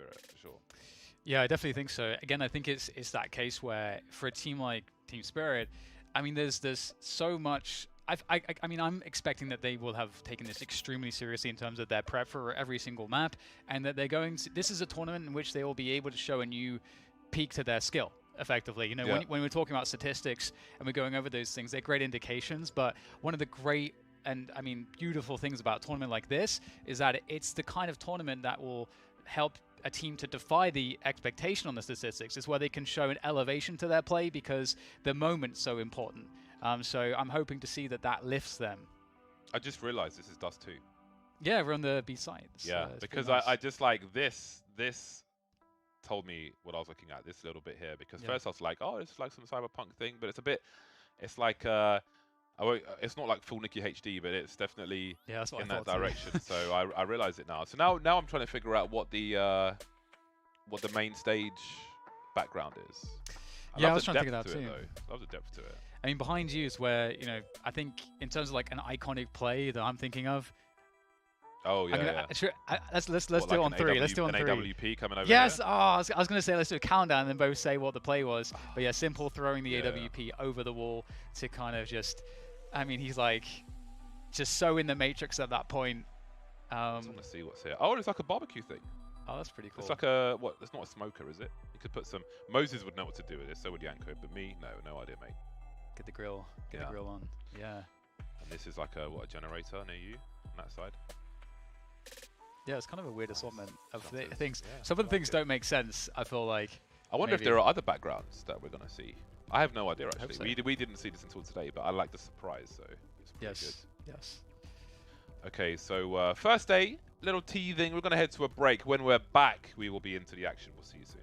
spirit for sure. Yeah, I definitely think so. Again, I think it's that case where for a team like Team Spirit, I mean, there's so much. I mean, I'm expecting that they will have taken this extremely seriously in terms of their prep for every single map, and that they're going to, this is a tournament in which they will be able to show a new peak to their skill, effectively. You know, when we're talking about statistics and we're going over those things, they're great indications, but one of the great and, I mean, beautiful things about a tournament like this is that it's the kind of tournament that will help a team to defy the expectation on the statistics. Is where they can show an elevation to their play because the moment's so important. So I'm hoping to see that lifts them. I just realized this is Dust 2. Yeah, we're on the B side. Yeah, because nice. I just like this told me what I was looking at, this little bit here, because first I was like, oh, it's like some cyberpunk thing, but it's like, it's not like full Nikki HD, but it's definitely in that direction. So I realize it now. So now I'm trying to figure out what the main stage background is. I was trying to figure that out too. I love the depth to it. I mean, behind you is where, you know, I think in terms of like an iconic play that I'm thinking of. Oh yeah, let's do it on three. Let's do it on three. AWP coming over. Yes. Here? Oh, I was going to say let's do a countdown and then both say what the play was. But yeah, Simple throwing the AWP over the wall to kind of just. I mean, he's like just so in the matrix at that point. I just want to see what's here. Oh, it's like a barbecue thing. Oh, that's pretty cool. It's like a what? It's not a smoker, is it? You could put some. Moses would know what to do with this. So would Yanko, but me, no idea, mate. Get the grill. Get the grill on. Yeah. And this is like a generator near you on that side. Yeah, it's kind of a weird assortment of things. Yeah, some of the things don't make sense, I feel like. I wonder if there are other backgrounds that we're going to see. I have no idea, actually. So. We didn't see this until today, but I like the surprise, so it's pretty good. Yes. Okay, so first day, little teething. We're going to head to a break. When we're back, we will be into the action. We'll see you soon.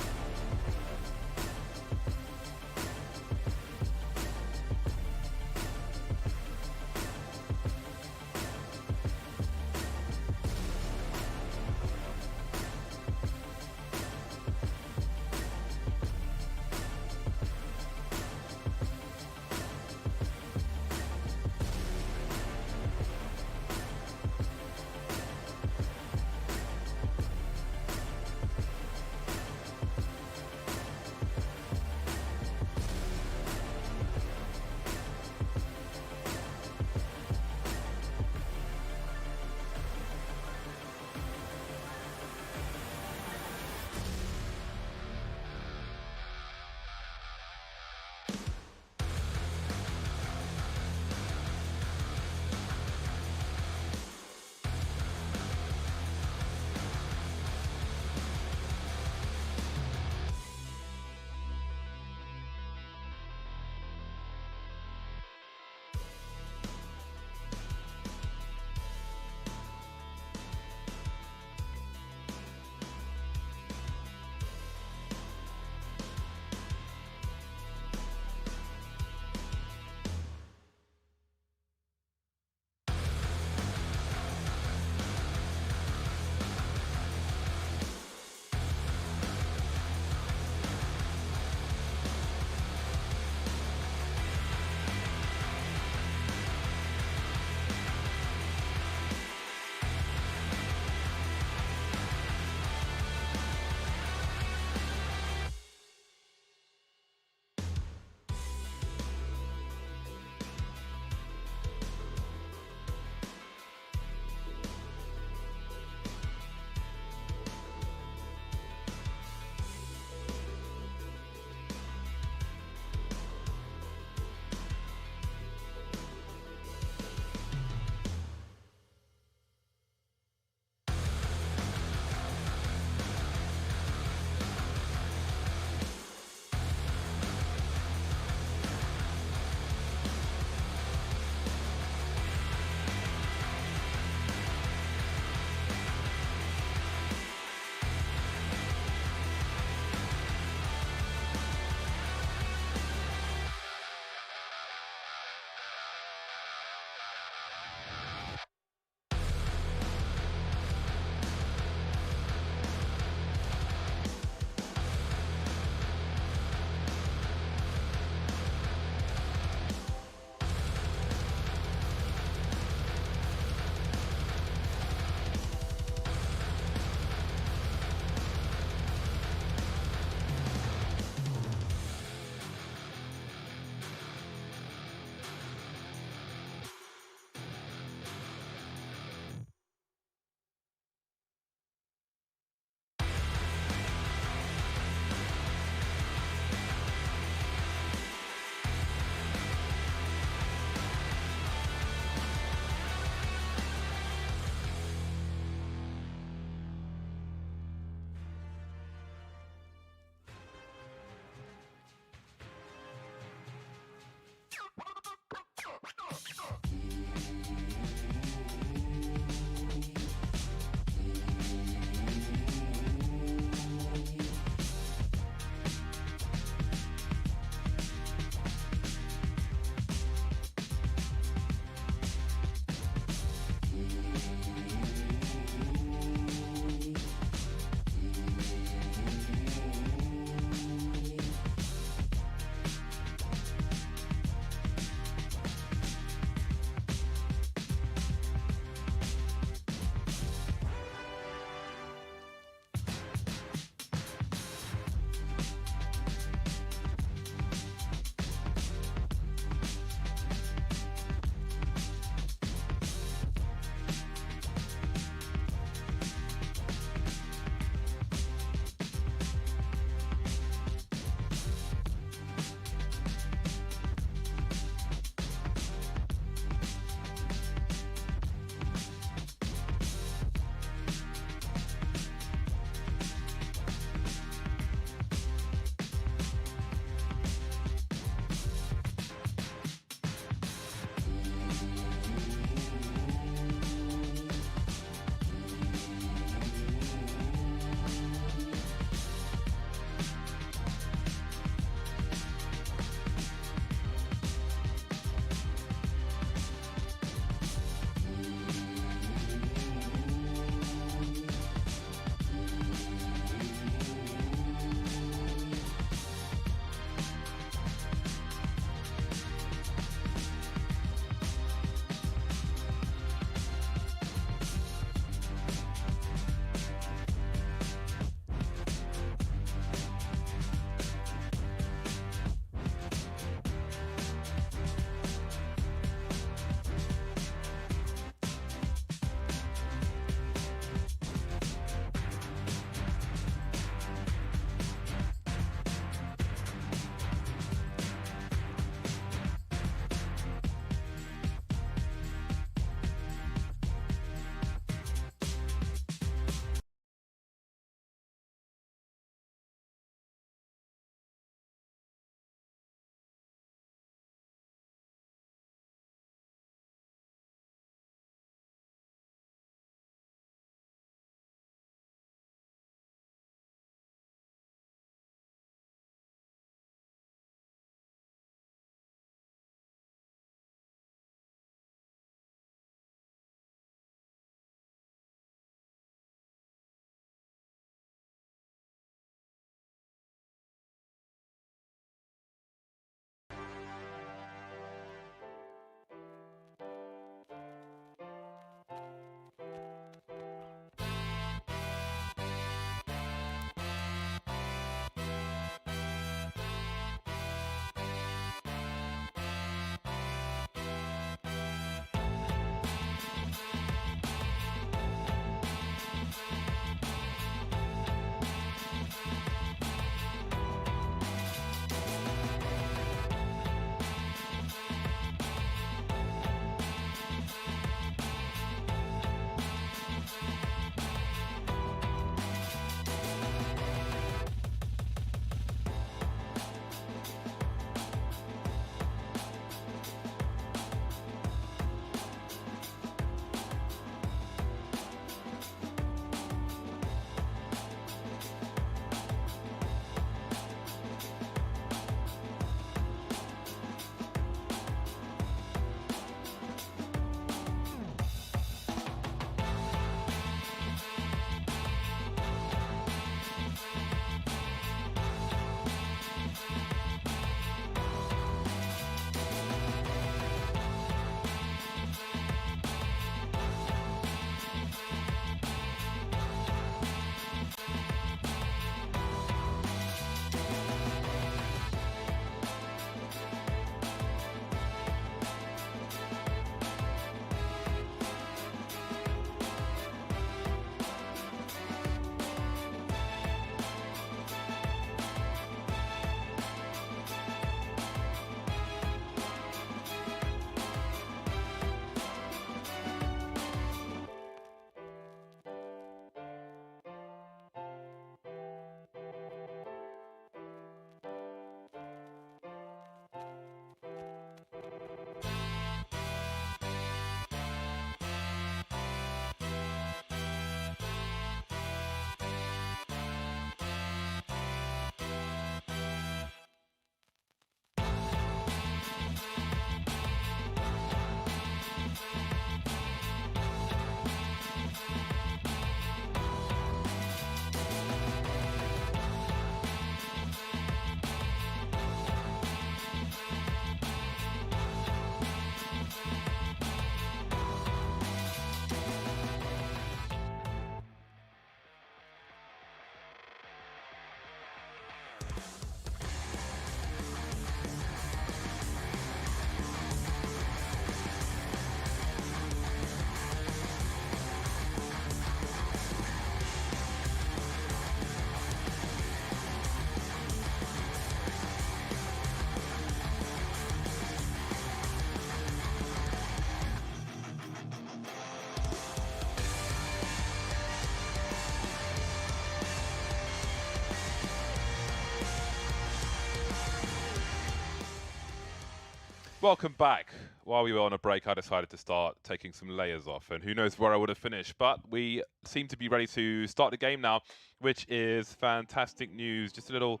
welcome back. While we were on a break, I decided to start taking some layers off, and who knows where I would have finished, but we seem to be ready to start the game now, which is fantastic news. Just a little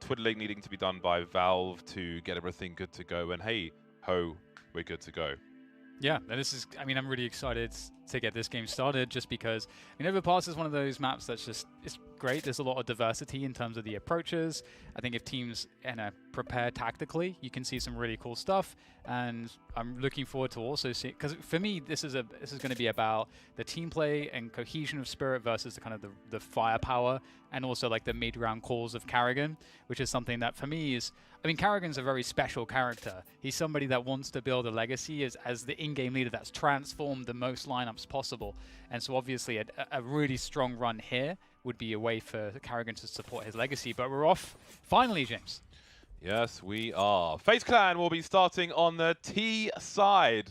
twiddling needing to be done by Valve to get everything good to go, and hey, ho, we're good to go. Yeah, and this is, I mean, I'm really excited to get this game started just because, I mean, Overpass is one of those maps that's just, it's great. There's a lot of diversity in terms of the approaches. I think if teams, prepare tactically, you can see some really cool stuff. And I'm looking forward to also see, because for me, this is going to be about the team play and cohesion of Spirit versus the kind of the firepower and also like the mid-round calls of Karrigan, which is something that for me is, I mean, Karrigan's a very special character. He's somebody that wants to build a legacy as the in-game leader that's transformed the most lineups possible. And so obviously a really strong run here would be a way for Karrigan to support his legacy. But we're off finally, James. Yes, we are. FaZe Clan will be starting on the T side.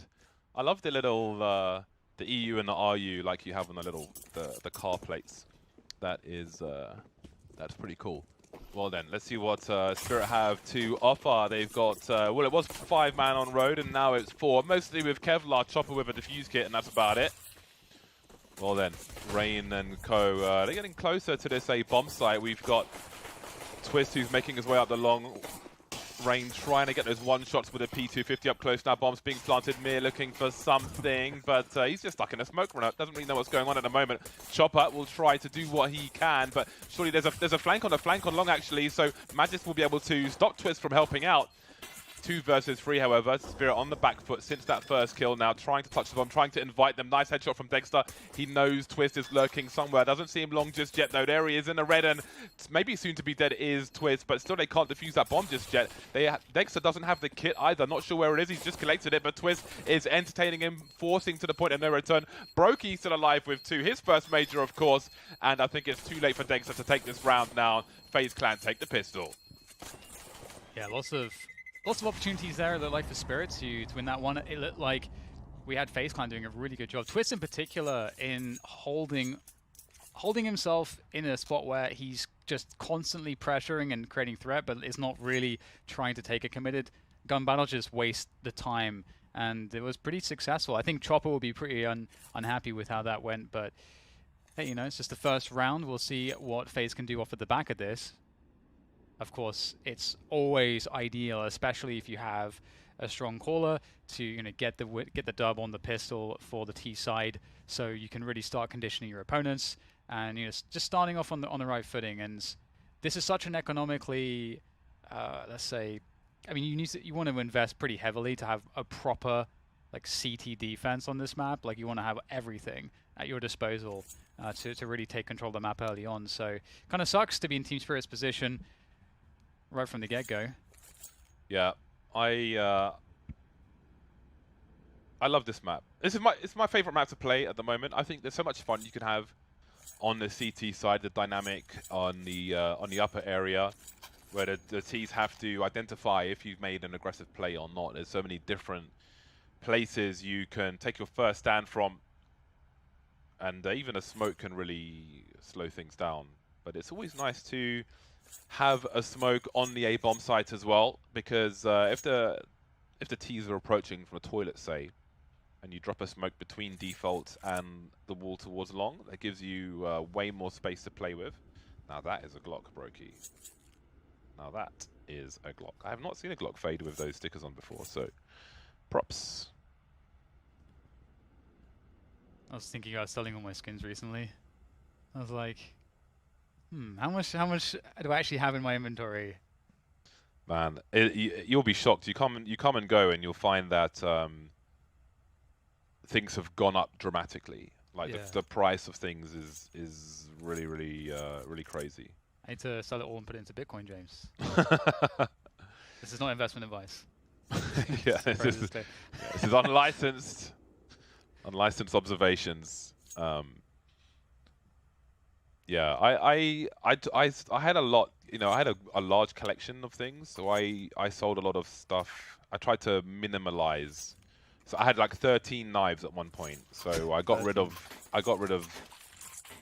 I love the little the EU and the RU like you have on the little the car plates. That is that's pretty cool. Well then, let's see what Spirit have to offer. They've got, well, it was 5-man on road, and now it's 4. Mostly with Kevlar, Chopper with a defuse kit, and that's about it. Well then, Rain and Co, they're getting closer to this bomb site. We've got Twist, who's making his way up the long range, trying to get those one-shots with a P250 up close. Now bombs being planted. Mir looking for something, but he's just stuck in a smoke run. Doesn't really know what's going on at the moment. Chopper will try to do what he can, but surely there's a flank on long actually, so Magis will be able to stop Twist from helping out. 2 versus 3, however. Spirit on the back foot since that first kill now, trying to touch the bomb, trying to invite them. Nice headshot from Dexter. He knows Twist is lurking somewhere. Doesn't see him long just yet, though. There he is in the red, and maybe soon to be dead is Twist, but still they can't defuse that bomb just yet. Dexter doesn't have the kit either. Not sure where it is. He's just collected it, but Twist is entertaining him, forcing to the point of no return. Brokey still alive with 2. His first major, of course, and I think it's too late for Dexter to take this round now. FaZe Clan take the pistol. Yeah, lots of opportunities there, it looked like, for Spirit to win that one. It looked like we had FaZe Clan doing a really good job. Twist in particular in holding himself in a spot where he's just constantly pressuring and creating threat, but is not really trying to take a committed gun battle, just waste the time. And it was pretty successful. I think Chopper will be pretty unhappy with how that went, but hey, you know, it's just the first round. We'll see what FaZe can do off at the back of this. Of course, it's always ideal, especially if you have a strong caller, to get the dub on the pistol for the T side, so you can really start conditioning your opponents and just starting off on the right footing. And this is such an economically, let's say, I mean, you want to invest pretty heavily to have a proper like CT defense on this map. Like you want to have everything at your disposal to really take control of the map early on. So kind of sucks to be in Team Spirit's position right from the get-go. Yeah, I love this map. It's my favorite map to play at the moment. I think there's so much fun you can have on the CT side, the dynamic on the upper area, where the T's have to identify if you've made an aggressive play or not. There's so many different places you can take your first stand from, and even a smoke can really slow things down. But it's always nice to have a smoke on the A-bomb site as well, because if the T's are approaching from a toilet, say, and you drop a smoke between default and the wall towards long, that gives you way more space to play with. Now that is a Glock, Brokey. Now that is a Glock. I have not seen a Glock fade with those stickers on before, so props. I was thinking about selling all my skins recently. I was like, how much do I actually have in my inventory? Man, you'll be shocked. You come and go, and you'll find that things have gone up dramatically. Like the price of things is really crazy. I need to sell it all and put it into Bitcoin, James. This is not investment advice. Yeah, this is unlicensed observations. Yeah, I had a lot, I had a large collection of things, so I sold a lot of stuff. I tried to minimalize. So I had like 13 knives at one point. So I got rid of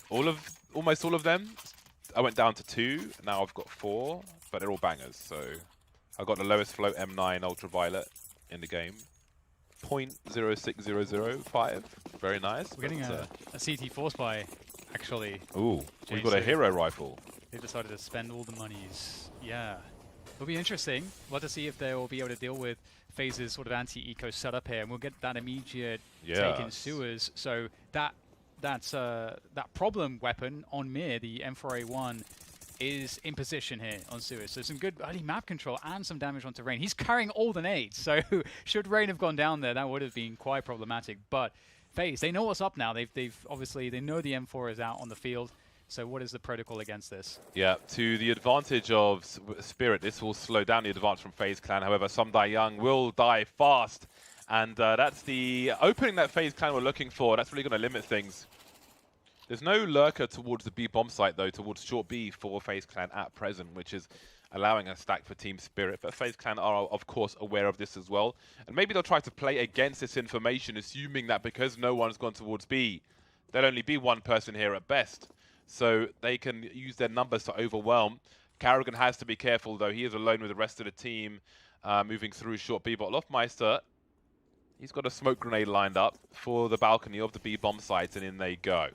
almost all of them. I went down to 2. Now I've got 4, but they're all bangers. So I got the lowest float M9 ultraviolet. in the game. 0.06005. Very nice. We're getting a CT force buy, actually. Ooh, we've got a hero rifle. They decided to spend all the monies. Yeah. It'll be interesting. We'll have to see if they will be able to deal with FaZe's sort of anti-eco setup here, and we'll get that immediate take in sewers. So that problem weapon on Mir, the M4A1, is in position here on sewers. So some good early map control and some damage onto Rain. He's carrying all the nades, so should Rain have gone down there, that would have been quite problematic. But FaZe, they know what's up now. They've obviously, they know the M4 is out on the field. So what is the protocol against this? Yeah, to the advantage of Spirit, this will slow down the advance from FaZe Clan. However, some die young will die fast. And that's the opening that FaZe Clan were looking for. That's really going to limit things. There's no lurker towards the B bomb site, though, towards short B for FaZe Clan at present, which is allowing a stack for Team Spirit. But FaZe Clan are, of course, aware of this as well. And maybe they'll try to play against this information, assuming that because no one's gone towards B, there'll only be one person here at best. So they can use their numbers to overwhelm. Karrigan has to be careful, though. He is alone with the rest of the team moving through short B. But Lofmeister, he's got a smoke grenade lined up for the balcony of the B bomb site, and in they go.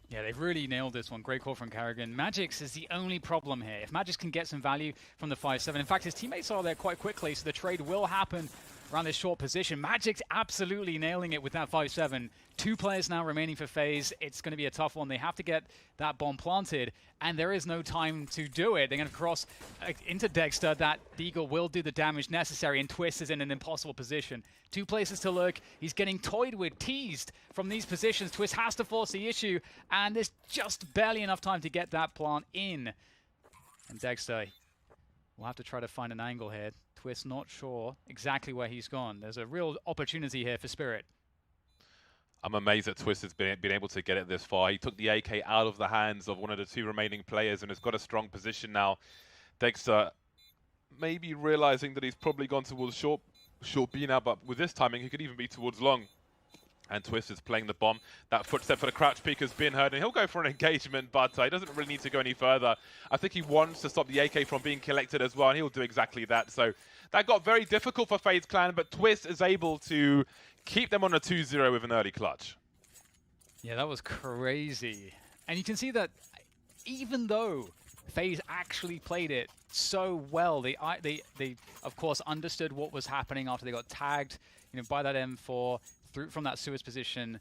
Yeah, they've really nailed this one. Great call from Karrigan. Magix is the only problem here. If Magix can get some value from the 5-7, in fact, his teammates are there quite quickly, so the trade will happen around this short position. Magix absolutely nailing it with that 5-7. 2 players now remaining for FaZe. It's going to be a tough one. They have to get that bomb planted, and there is no time to do it. They're going to cross into Dexter. That Deagle will do the damage necessary, and Twist is in an impossible position. 2 places to lurk. He's getting toyed with, teased from these positions. Twist has to force the issue, and there's just barely enough time to get that plant in. And Dexter will have to try to find an angle here. Twist not sure exactly where he's gone. There's a real opportunity here for Spirit. I'm amazed that Twist has been able to get it this far. He took the AK out of the hands of one of the 2 remaining players and has got a strong position now. Dexter maybe realizing that he's probably gone towards short B now, but with this timing, he could even be towards long. And Twist is playing the bomb. That footstep for the crouch peek has been heard, and he'll go for an engagement, but he doesn't really need to go any further. I think he wants to stop the AK from being collected as well, and he'll do exactly that. So that got very difficult for FaZe Clan, but Twist is able to keep them on a 2-0 with an early clutch. Yeah, that was crazy. And you can see that even though FaZe actually played it so well, they of course understood what was happening after they got tagged, by that M4 from that sewers position.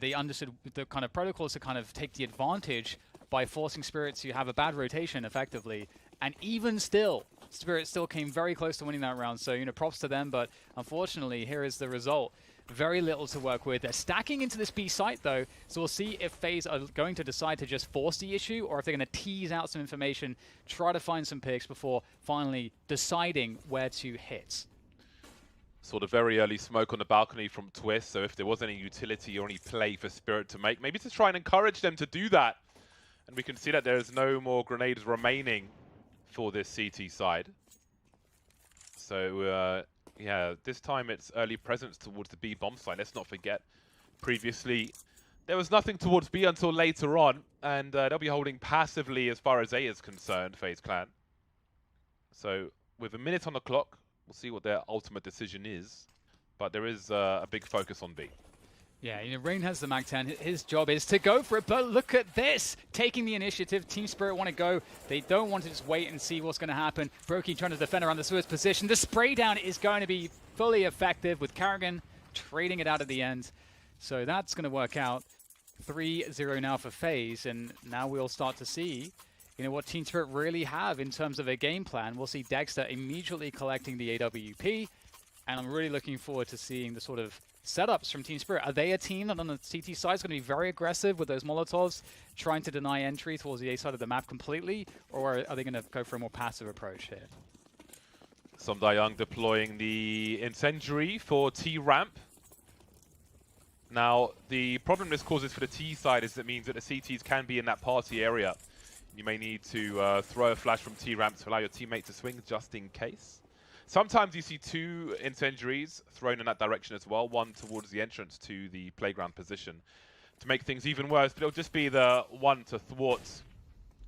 They understood the kind of protocols to kind of take the advantage by forcing Spirit to have a bad rotation effectively. And even still, Spirit still came very close to winning that round. So, props to them. But unfortunately, here is the result. Very little to work with. They're stacking into this B site, though. So we'll see if FaZe are going to decide to just force the issue, or if they're going to tease out some information, try to find some picks before finally deciding where to hit. Sort of very early smoke on the balcony from Twist. So if there was any utility or any play for Spirit to make, maybe to try and encourage them to do that. And we can see that there's no more grenades remaining for this CT side. So, yeah, this time it's early presence towards the B bomb site. Let's not forget, previously, there was nothing towards B until later on, and they'll be holding passively as far as A is concerned, FaZe Clan. So, with a minute on the clock, we'll see what their ultimate decision is, but there is a big focus on B. Yeah, Rain has the Mag-10. His job is to go for it, but look at this! Taking the initiative, Team Spirit want to go. They don't want to just wait and see what's going to happen. Brokey trying to defend around the sewers position. The spray down is going to be fully effective with Karrigan trading it out at the end. So that's going to work out. 3-0 now for FaZe, and now we'll start to see what Team Spirit really have in terms of a game plan. We'll see Dexter immediately collecting the AWP, and I'm really looking forward to seeing the sort of setups from Team Spirit. Are they a team that on the CT side is going to be very aggressive with those Molotovs, trying to deny entry towards the A side of the map completely, or are they going to go for a more passive approach here? Somdayang deploying the incendiary for T-Ramp. Now, the problem this causes for the T side is it means that the CTs can be in that party area. You may need to throw a flash from T-Ramp to allow your teammate to swing just in case. Sometimes you see 2 incendiaries thrown in that direction as well, one towards the entrance to the playground position to make things even worse, but it'll just be the one to thwart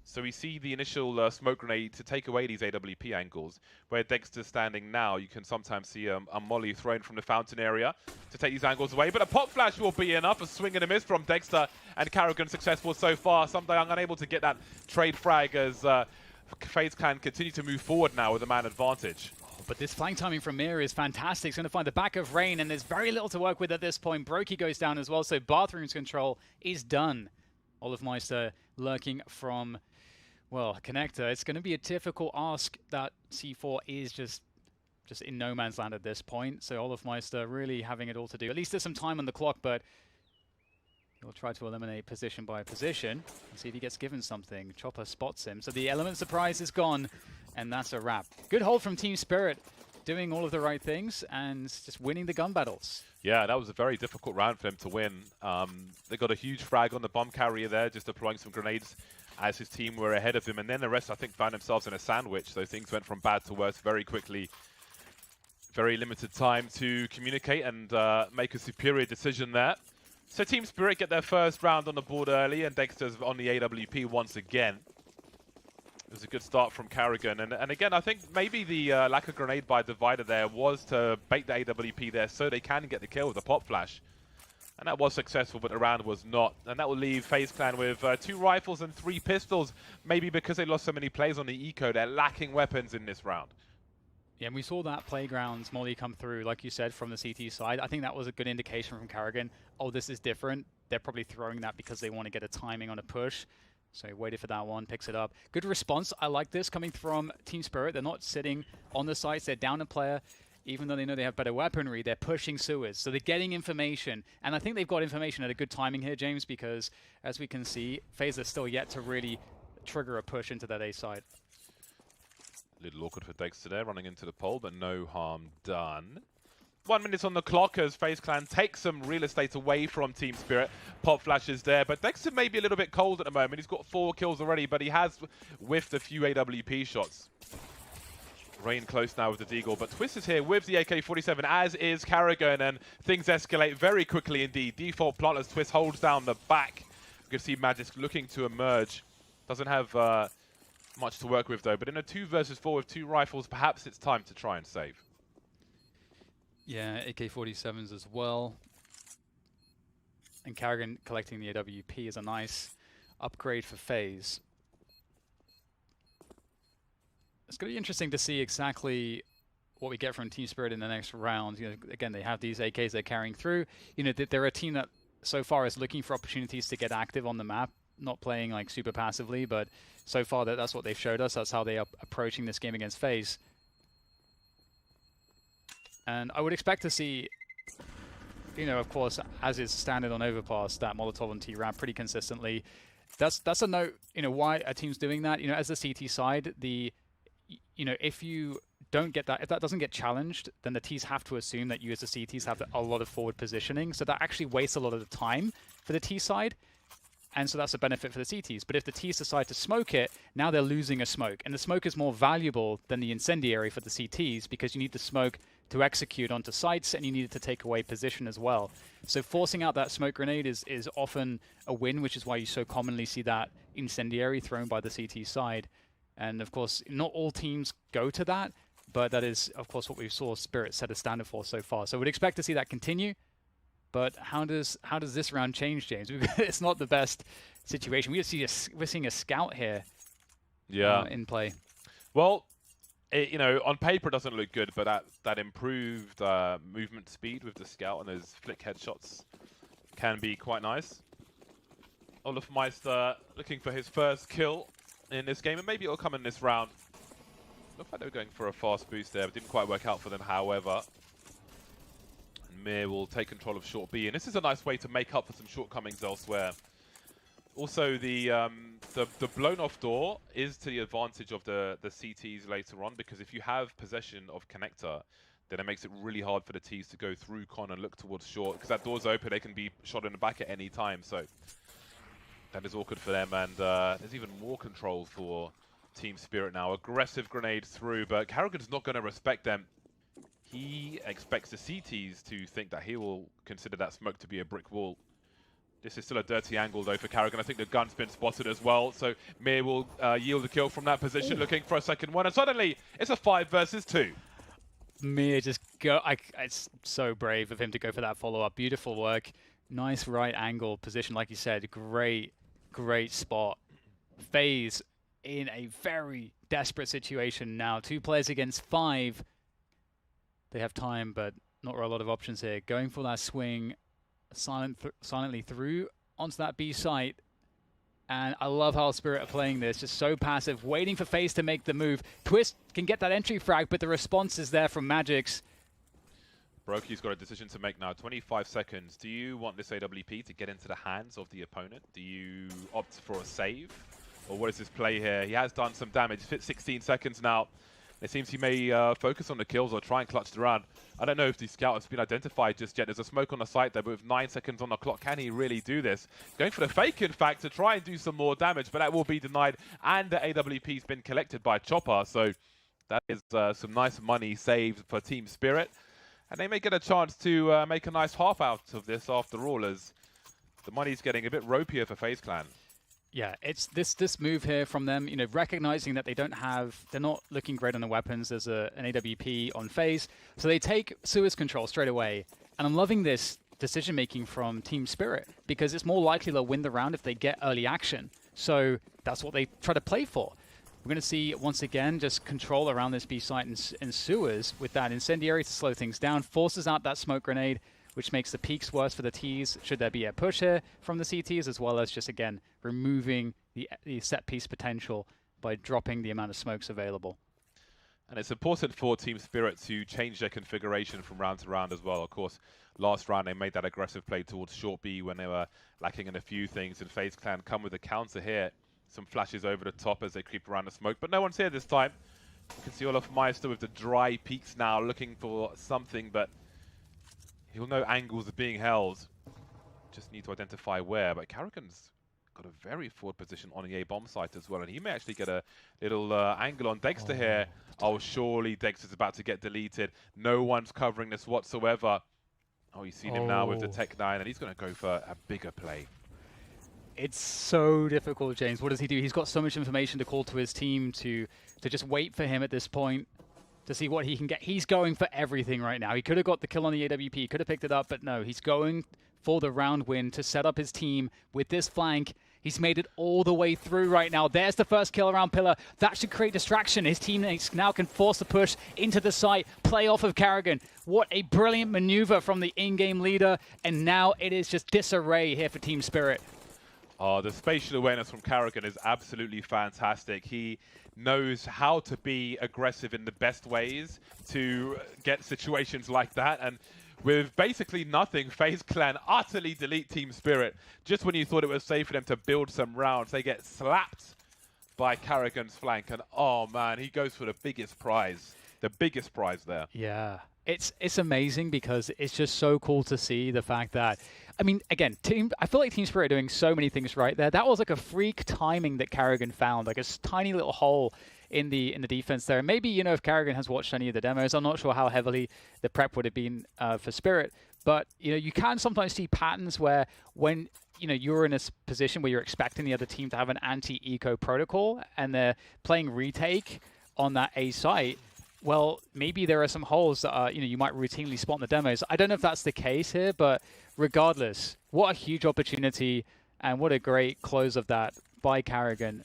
So we see the initial smoke grenade to take away these AWP angles. Where Dexter's standing now, you can sometimes see a molly thrown from the fountain area to take these angles away. But a pop flash will be enough. A swing and a miss from Dexter, and Karrigan successful so far. Someday unable to get that trade frag as FaZe Clan continue to move forward now with a man advantage. But this flank timing from Mira is fantastic. It's going to find the back of Rain, and there's very little to work with at this point. Brokey goes down as well, so Bathroom's control is done. olofmeister lurking from, well, Connector. It's going to be a difficult ask. That C4 is just in no man's land at this point. So olofmeister really having it all to do. At least there's some time on the clock, but he'll try to eliminate position by position and see if he gets given something. Chopper spots him. So the element surprise is gone, and that's a wrap. Good hold from Team Spirit, doing all of the right things and just winning the gun battles. Yeah, that was a very difficult round for them to win. They got a huge frag on the bomb carrier there, just deploying some grenades as his team were ahead of him. And then the rest, I think, found themselves in a sandwich. So things went from bad to worse very quickly. Very limited time to communicate and make a superior decision there. So Team Spirit get their first round on the board early, and Dexter's on the AWP once again. It was a good start from Karrigan. And again, I think maybe the lack of grenade by Divider there was to bait the AWP there so they can get the kill with the pop flash. And that was successful, but the round was not. And that will leave FaZe Clan with 2 rifles and 3 pistols. Maybe because they lost so many plays on the eco, they're lacking weapons in this round. Yeah, and we saw that Playgrounds molly come through, like you said, from the CT side. I think that was a good indication from Karrigan. Oh, this is different. They're probably throwing that because they want to get a timing on a push. So he waited for that one, picks it up. Good response. I like this coming from Team Spirit. They're not sitting on the sites. They're down a player. Even though they know they have better weaponry, they're pushing sewers. So they're getting information. And I think they've got information at a good timing here, James, because as we can see, FaZe are still yet to really trigger a push into that A side. A little awkward for Dexter there, running into the pole, but no harm done. 1 minute on the clock as FaZe Clan takes some real estate away from Team Spirit. Pop flashes there, but Dexter may be a little bit cold at the moment. He's got 4 kills already, but he has whiffed a few AWP shots. Rain close now with the Deagle, but Twist is here with the AK-47, as is Karrigan, and things escalate very quickly indeed. Default plot as Twist holds down the back. You can see Magisk looking to emerge. Doesn't have much to work with though, but in a 2 versus 4 with 2 rifles, perhaps it's time to try and save. Yeah, AK-47s as well. And Karrigan collecting the AWP is a nice upgrade for FaZe. It's going to be interesting to see exactly what we get from Team Spirit in the next round. You know, again, they have these AKs they're carrying through. You know, they're a team that so far is looking for opportunities to get active on the map, not playing like super passively, but so far that's what they've showed us. That's how they are approaching this game against FaZe. And I would expect to see, you know, of course, as is standard on Overpass, that Molotov on T-Ramp pretty consistently. That's a note, you know, why a team's doing that. You know, as the CT side, you know, if you don't get that, if that doesn't get challenged, then the Ts have to assume that you as the CTs have a lot of forward positioning. So that actually wastes a lot of the time for the T side. And so that's a benefit for the CTs. But if the Ts decide to smoke it, now they're losing a smoke. And the smoke is more valuable than the incendiary for the CTs because you need the smoke to execute onto sites and you need it to take away position as well. So forcing out that smoke grenade is often a win, which is why you so commonly see that incendiary thrown by the CT side. And of course, not all teams go to that, but that is, of course, what we saw Spirit set a standard for so far. So we'd expect to see that continue. But how does this round change, James? It's not the best situation. We're seeing a scout here. Yeah. In play. Well, you know, on paper it doesn't look good, but that improved movement speed with the scout and those flick headshots can be quite nice. olofmeister looking for his first kill in this game, and maybe it'll come in this round. Looked like they were going for a fast boost there, but didn't quite work out for them, however. Mir will take control of short B, and this is a nice way to make up for some shortcomings elsewhere. Also, the blown off door is to the advantage of the CTs later on, because if you have possession of connector, then it makes it really hard for the Ts to go through con and look towards short, because that door's open, they can be shot in the back at any time, so that is awkward for them, and there's even more control for Team Spirit now. Aggressive grenade through, but Karrigan's not going to respect them. He expects the CTs to think that he will consider that smoke to be a brick wall. This is still a dirty angle, though, for Karrigan. I think the gun's been spotted as well, so Mir will yield a kill from that position, looking for a second one, and suddenly it's a 5 versus 2. Mir just go. It's so brave of him to go for that follow-up. Beautiful work. Nice right angle position, like you said. Great spot. FaZe in a very desperate situation now. 2 players against 5. They have time, but not a lot of options here. Going for that swing silently through onto that B site. And I love how Spirit are playing this, just so passive, waiting for FaZe to make the move. Twist can get that entry frag, but the response is there from Magix. Broky's got a decision to make now. 25 seconds. Do you want this AWP to get into the hands of the opponent? Do you opt for a save? Or what is this play here? He has done some damage. He's hit 16 seconds now. It seems he may focus on the kills or try and clutch the round. I don't know if the scout has been identified just yet. There's a smoke on the site there, but with 9 seconds on the clock, can he really do this? Going for the fake, in fact, to try and do some more damage, but that will be denied. And the AWP's been collected by Chopper, so that is some nice money saved for Team Spirit. And they may get a chance to make a nice half out of this after all, as the money's getting a bit ropier for FaZe Clan. Yeah, it's this move here from them, you know, recognizing that they're not looking great on the weapons. There's an AWP on FaZe, so they take sewers control straight away. And I'm loving this decision-making from Team Spirit, because it's more likely they'll win the round if they get early action. So that's what they try to play for. We're going to see, once again, just control around this B site and sewers with that incendiary to slow things down, forces out that smoke grenade, which makes the peaks worse for the Ts, should there be a push here from the CTs, as well as just, again, removing the set-piece potential by dropping the amount of smokes available. And it's important for Team Spirit to change their configuration from round to round as well. Of course, last round they made that aggressive play towards short B when they were lacking in a few things, and FaZe Clan come with a counter here. Some flashes over the top as they creep around the smoke, but no one's here this time. You can see Olaf Meister with the dry peaks now, looking for something, but he'll know angles are being held. Just need to identify where. But Karrigan's got a very forward position on the A bomb site as well, and he may actually get a little angle on Dexter here. Oh, surely Dexter's about to get deleted. No one's covering this whatsoever. Oh, you've seen him now with the Tech 9, and he's going to go for a bigger play. It's so difficult, James. What does he do? He's got so much information to call to his team to just wait for him at this point to see what he can get. He's going for everything right now. He could have got the kill on the AWP, he could have picked it up, but no, he's going for the round win to set up his team with this flank. He's made it all the way through right now. There's the first kill around Pillar. That should create distraction. His teammates now can force the push into the site, play off of Karrigan. What a brilliant maneuver from the in-game leader. And now it is just disarray here for Team Spirit. Oh, the spatial awareness from Karrigan is absolutely fantastic. He knows how to be aggressive in the best ways to get situations like that. And with basically nothing, FaZe Clan utterly delete Team Spirit. Just when you thought it was safe for them to build some rounds, they get slapped by Karrigan's flank. And oh man, he goes for the biggest prize. The biggest prize there. Yeah, it's amazing because it's just so cool to see the fact that, I mean, again, I feel like Team Spirit are doing so many things right there. That was like a freak timing that Karrigan found, like a tiny little hole in the defense there. And maybe, you know, if Karrigan has watched any of the demos, I'm not sure how heavily the prep would have been for Spirit. But, you know, you can sometimes see patterns where when, you know, you're in a position where you're expecting the other team to have an anti-eco protocol and they're playing retake on that A site, well, maybe there are some holes that are, you know, you might routinely spot in the demos. I don't know if that's the case here, but regardless, what a huge opportunity and what a great close of that by Karrigan.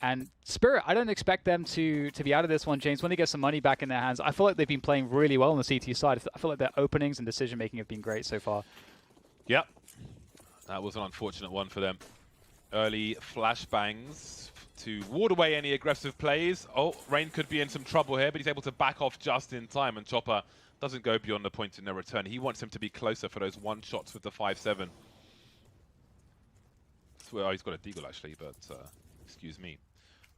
And Spirit, I don't expect them to be out of this one, James. When they get some money back in their hands, I feel like they've been playing really well on the CT side. I feel like their openings and decision-making have been great so far. Yep. That was an unfortunate one for them. Early flashbangs to ward away any aggressive plays. Oh, Rain could be in some trouble here, but he's able to back off just in time, and Chopper doesn't go beyond the point of no return. He wants him to be closer for those one shots with the 5-7. Oh, he's got a deagle actually, but excuse me.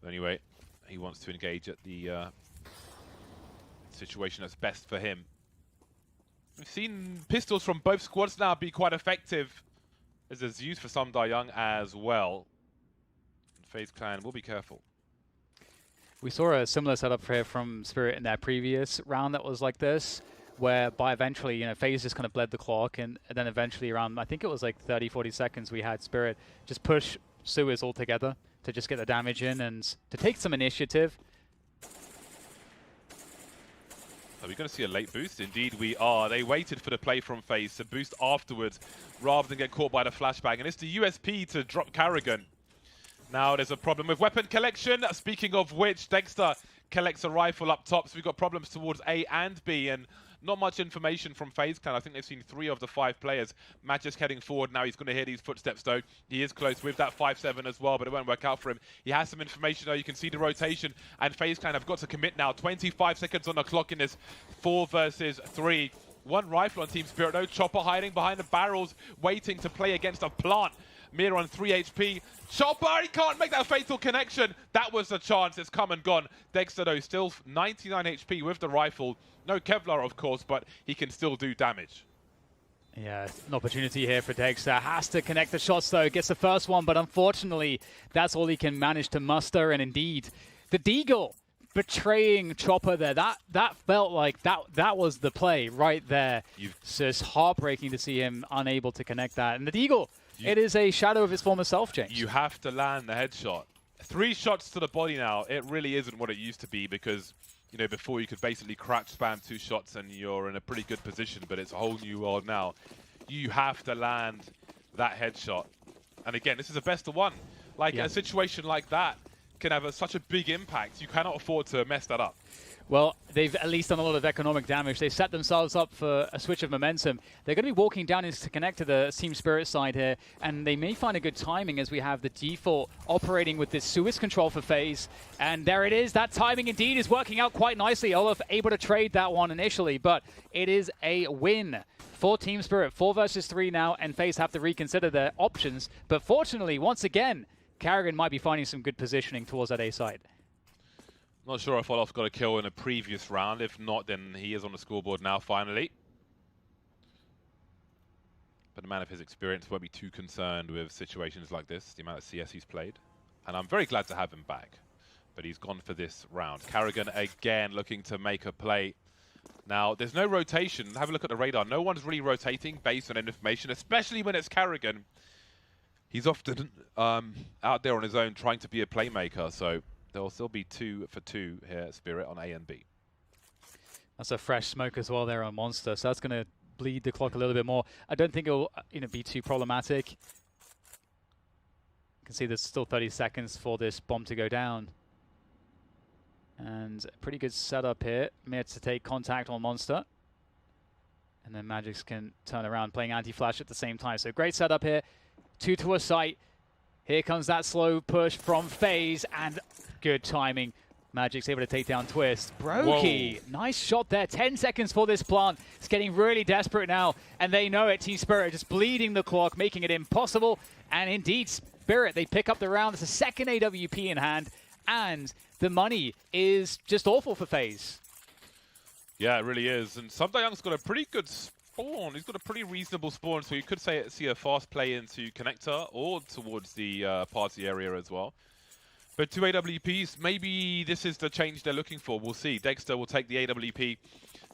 But anyway, he wants to engage at the situation that's best for him. We've seen pistols from both squads now be quite effective, as is used for some Young as well. FaZe Clan will be careful. We saw a similar setup here from Spirit in their previous round that was like this, whereby eventually, you know, FaZe just kind of bled the clock, and then eventually around, I think it was like 30, 40 seconds, we had Spirit just push Sewers all together to just get the damage in and to take some initiative. Are we going to see a late boost? Indeed we are. They waited for the play from FaZe to boost afterwards rather than get caught by the flashbang. And it's the USP to drop Karrigan. Now there's a problem with weapon collection. Speaking of which, Dexter collects a rifle up top. So we've got problems towards A and B. And not much information from FaZe Clan. I think they've seen 3 of the 5 players. Magisk heading forward now. He's going to hear these footsteps though. He is close with that 5-7 as well, but it won't work out for him. He has some information though. You can see the rotation, and FaZe Clan have got to commit now. 25 seconds on the clock in this 4 versus 3. 1 rifle on Team Spirit though. Chopper hiding behind the barrels, waiting to play against a plant. Mir on 3 HP. Chopper, he can't make that fatal connection. That was the chance. It's come and gone. Dexter, though, still 99 HP with the rifle. No Kevlar, of course, but he can still do damage. Yeah, an opportunity here for Dexter. Has to connect the shots, though. Gets the first one, but unfortunately, that's all he can manage to muster. And indeed, the Deagle betraying Chopper there. That felt like that was the play right there. So it's heartbreaking to see him unable to connect that. And the Deagle, it is a shadow of his former self, James. You have to land the headshot. 3 shots to the body now. It really isn't what it used to be because, you know, before you could basically crouch spam 2 shots and you're in a pretty good position, but it's a whole new world now. You have to land that headshot. And again, this is a best of 1. Like a situation like that can have such a big impact. You cannot afford to mess that up. Well, they've at least done a lot of economic damage. They've set themselves up for a switch of momentum. They're going to be walking down to connect to the Team Spirit side here, and they may find a good timing as we have the default operating with this Swiss control for FaZe. And there it is. That timing indeed is working out quite nicely. Olaf able to trade that one initially, but it is a win for Team Spirit. 4 versus 3 now, and FaZe have to reconsider their options. But fortunately, once again, Karrigan might be finding some good positioning towards that A side. Not sure if Olaf got a kill in a previous round. If not, then he is on the scoreboard now, finally. But the man of his experience won't be too concerned with situations like this, the amount of CS he's played. And I'm very glad to have him back. But he's gone for this round. Karrigan again looking to make a play. Now, there's no rotation. Have a look at the radar. No one's really rotating based on information, especially when it's Karrigan. He's often out there on his own trying to be a playmaker, so there will still be 2 for 2 here at Spirit on A and B. That's a fresh smoke as well there on Monster, so that's going to bleed the clock a little bit more. I don't think it'll be too problematic. You can see there's still 30 seconds for this bomb to go down. And a pretty good setup here. Mir to take contact on Monster. And then Magisk can turn around playing anti-flash at the same time. So great setup here. 2 to a site. Here comes that slow push from FaZe, and good timing. Magic's able to take down Twist. Brokey, nice shot there. 10 seconds for this plant. It's getting really desperate now, and they know it. Team Spirit just bleeding the clock, making it impossible. And indeed, Spirit, they pick up the round. It's a second AWP in hand, and the money is just awful for FaZe. Yeah, it really is. And Sumdayung's got a pretty good spawn. He's got a pretty reasonable spawn, so you could see a fast play into connector or towards the party area as well. But 2 AWPs, maybe this is the change they're looking for. We'll see. Dexter will take the AWP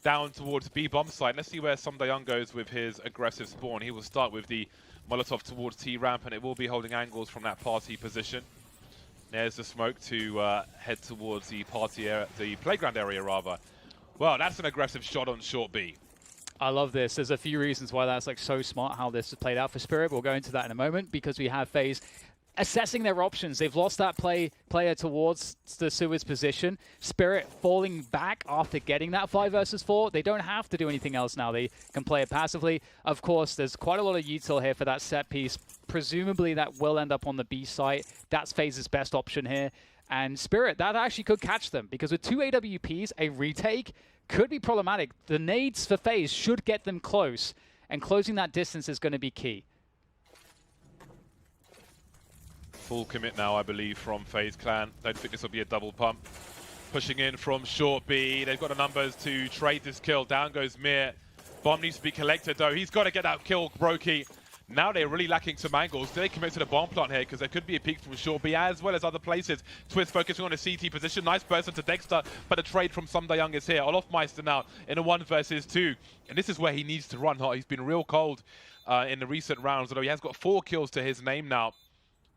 down towards B bomb site. Let's see where Sumdayung goes with his aggressive spawn. He will start with the Molotov towards T ramp, and it will be holding angles from that party position. There's the smoke to head towards the party area, the playground area rather. Well, that's an aggressive shot on short B. I love this. There's a few reasons why that's like so smart how this has played out for Spirit. We'll go into that in a moment because we have FaZe assessing their options. They've lost that player towards the Sewers position. Spirit falling back after getting that 5 versus 4. They don't have to do anything else now. They can play it passively. Of course, there's quite a lot of util here for that set piece. Presumably that will end up on the B site. That's FaZe's best option here. And Spirit, that actually could catch them because with 2 AWPs, a retake could be problematic. The nades for FaZe should get them close, and closing that distance is going to be key. Full commit now, I believe, from FaZe Clan. Don't think this will be a double pump. Pushing in from short B. They've got the numbers to trade this kill. Down goes Mir. Bomb needs to be collected, though. He's got to get that kill, Brokey. Now they're really lacking some angles. Do they commit to the bomb plant here? Because there could be a peek from short B as well as other places. Twist focusing on a CT position. Nice person to Dexter, but the trade from Sumdayung is here. Olofmeister now in a 1 versus 2. And this is where he needs to run hot. He's been real cold in the recent rounds, although he has got 4 kills to his name now.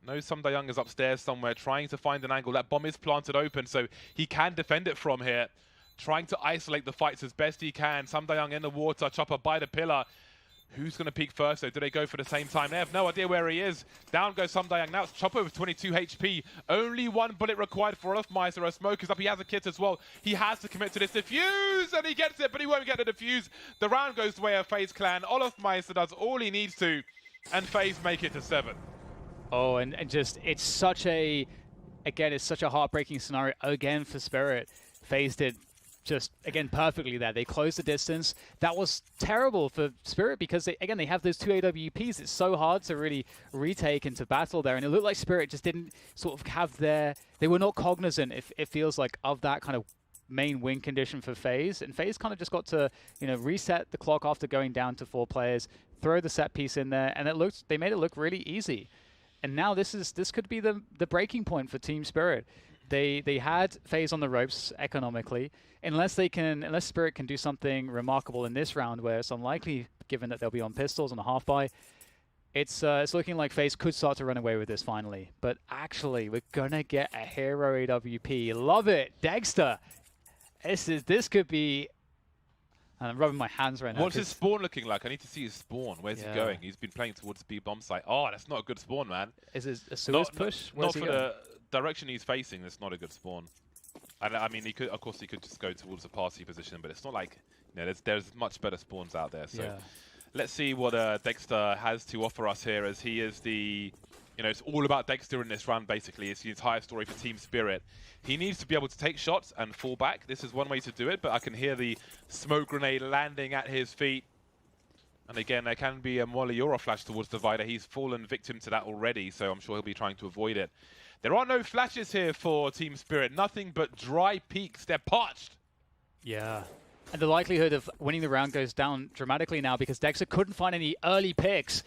No, Sumdayung is upstairs somewhere trying to find an angle. That bomb is planted open, so he can defend it from here. Trying to isolate the fights as best he can. Sumdayung in the water, Chopper by the pillar. Who's going to peek first, though? Do they go for the same time? They have no idea where he is. Down goes Sumdayung. Now it's Chopper with 22 HP. Only 1 bullet required for Olofmeister. A smoke is up. He has a kit as well. He has to commit to this defuse, and he gets it, but he won't get the defuse. The round goes the way of FaZe Clan. Olofmeister does all he needs to, and FaZe make it to 7. Oh, and just, it's such a, again, it's such a heartbreaking scenario again for Spirit. FaZe did just, again, perfectly there. They closed the distance. That was terrible for Spirit because, they have those 2 AWPs. It's so hard to really retake into battle there. And it looked like Spirit just didn't sort of have their, they were not cognizant, if it feels like, of that kind of main win condition for FaZe. And FaZe kind of just got to, reset the clock after going down to 4 players, throw the set piece in there, and they made it look really easy. And now this could be the breaking point for Team Spirit. They had FaZe on the ropes economically. Unless Spirit can do something remarkable in this round, where it's unlikely, given that they'll be on pistols on a half buy, it's looking like FaZe could start to run away with this finally. But actually, we're gonna get a hero AWP. Love it, Dexter. This could be. I'm rubbing my hands right now. What's his spawn looking like? I need to see his spawn. Where's he going? He's been playing towards the B bomb site. Oh, that's not a good spawn, man. Is it a Suez push? Not for the direction he's facing. That's not a good spawn. I mean, he could, of course, he could just go towards a party position, but it's not like, there's much better spawns out there. So let's see what Dexter has to offer us here, as he is the, it's all about Dexter in this round, basically. It's the entire story for Team Spirit. He needs to be able to take shots and fall back. This is one way to do it, but I can hear the smoke grenade landing at his feet. And again, there can be a Molly or a flash towards Divider. He's fallen victim to that already, so I'm sure he'll be trying to avoid it. There are no flashes here for Team Spirit. Nothing but dry peaks. They're parched. Yeah. And the likelihood of winning the round goes down dramatically now because Dexter couldn't find any early picks.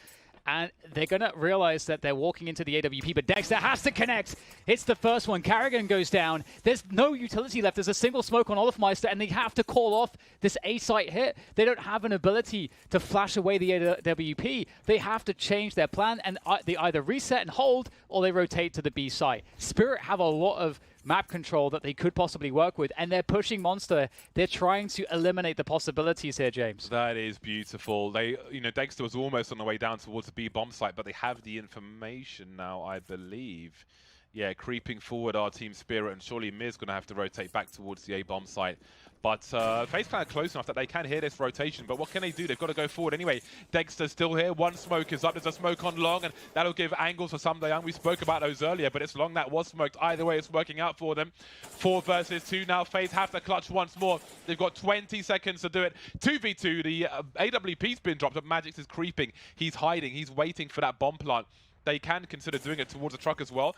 And they're going to realize that they're walking into the AWP, but Dexter has to connect. It's the first one. Carrigan goes down. There's no utility left. There's a single smoke on Olofmeister, and they have to call off this A-site hit. They don't have an ability to flash away the AWP. They have to change their plan, and they either reset and hold, or they rotate to the B site. Spirit have a lot of map control that they could possibly work with, and they're pushing Monster. They're trying to eliminate the possibilities here, James. That is beautiful. They, Dexter was almost on the way down towards the B bomb site, but they have the information now, I believe. Yeah, creeping forward our Team Spirit, and surely Mir's going to have to rotate back towards the A bomb site. But FaZe Clan are close enough that they can hear this rotation, but what can they do? They've got to go forward anyway. Dexter's still here. 1 smoke is up. There's a smoke on long, and that'll give angles for Sumdayung. We spoke about those earlier, but it's long that was smoked. Either way, it's working out for them. 4 versus 2 now. FaZe have to clutch once more. They've got 20 seconds to do it. 2v2. The AWP's been dropped, but Magix is creeping. He's hiding. He's waiting for that bomb plant. They can consider doing it towards the truck as well.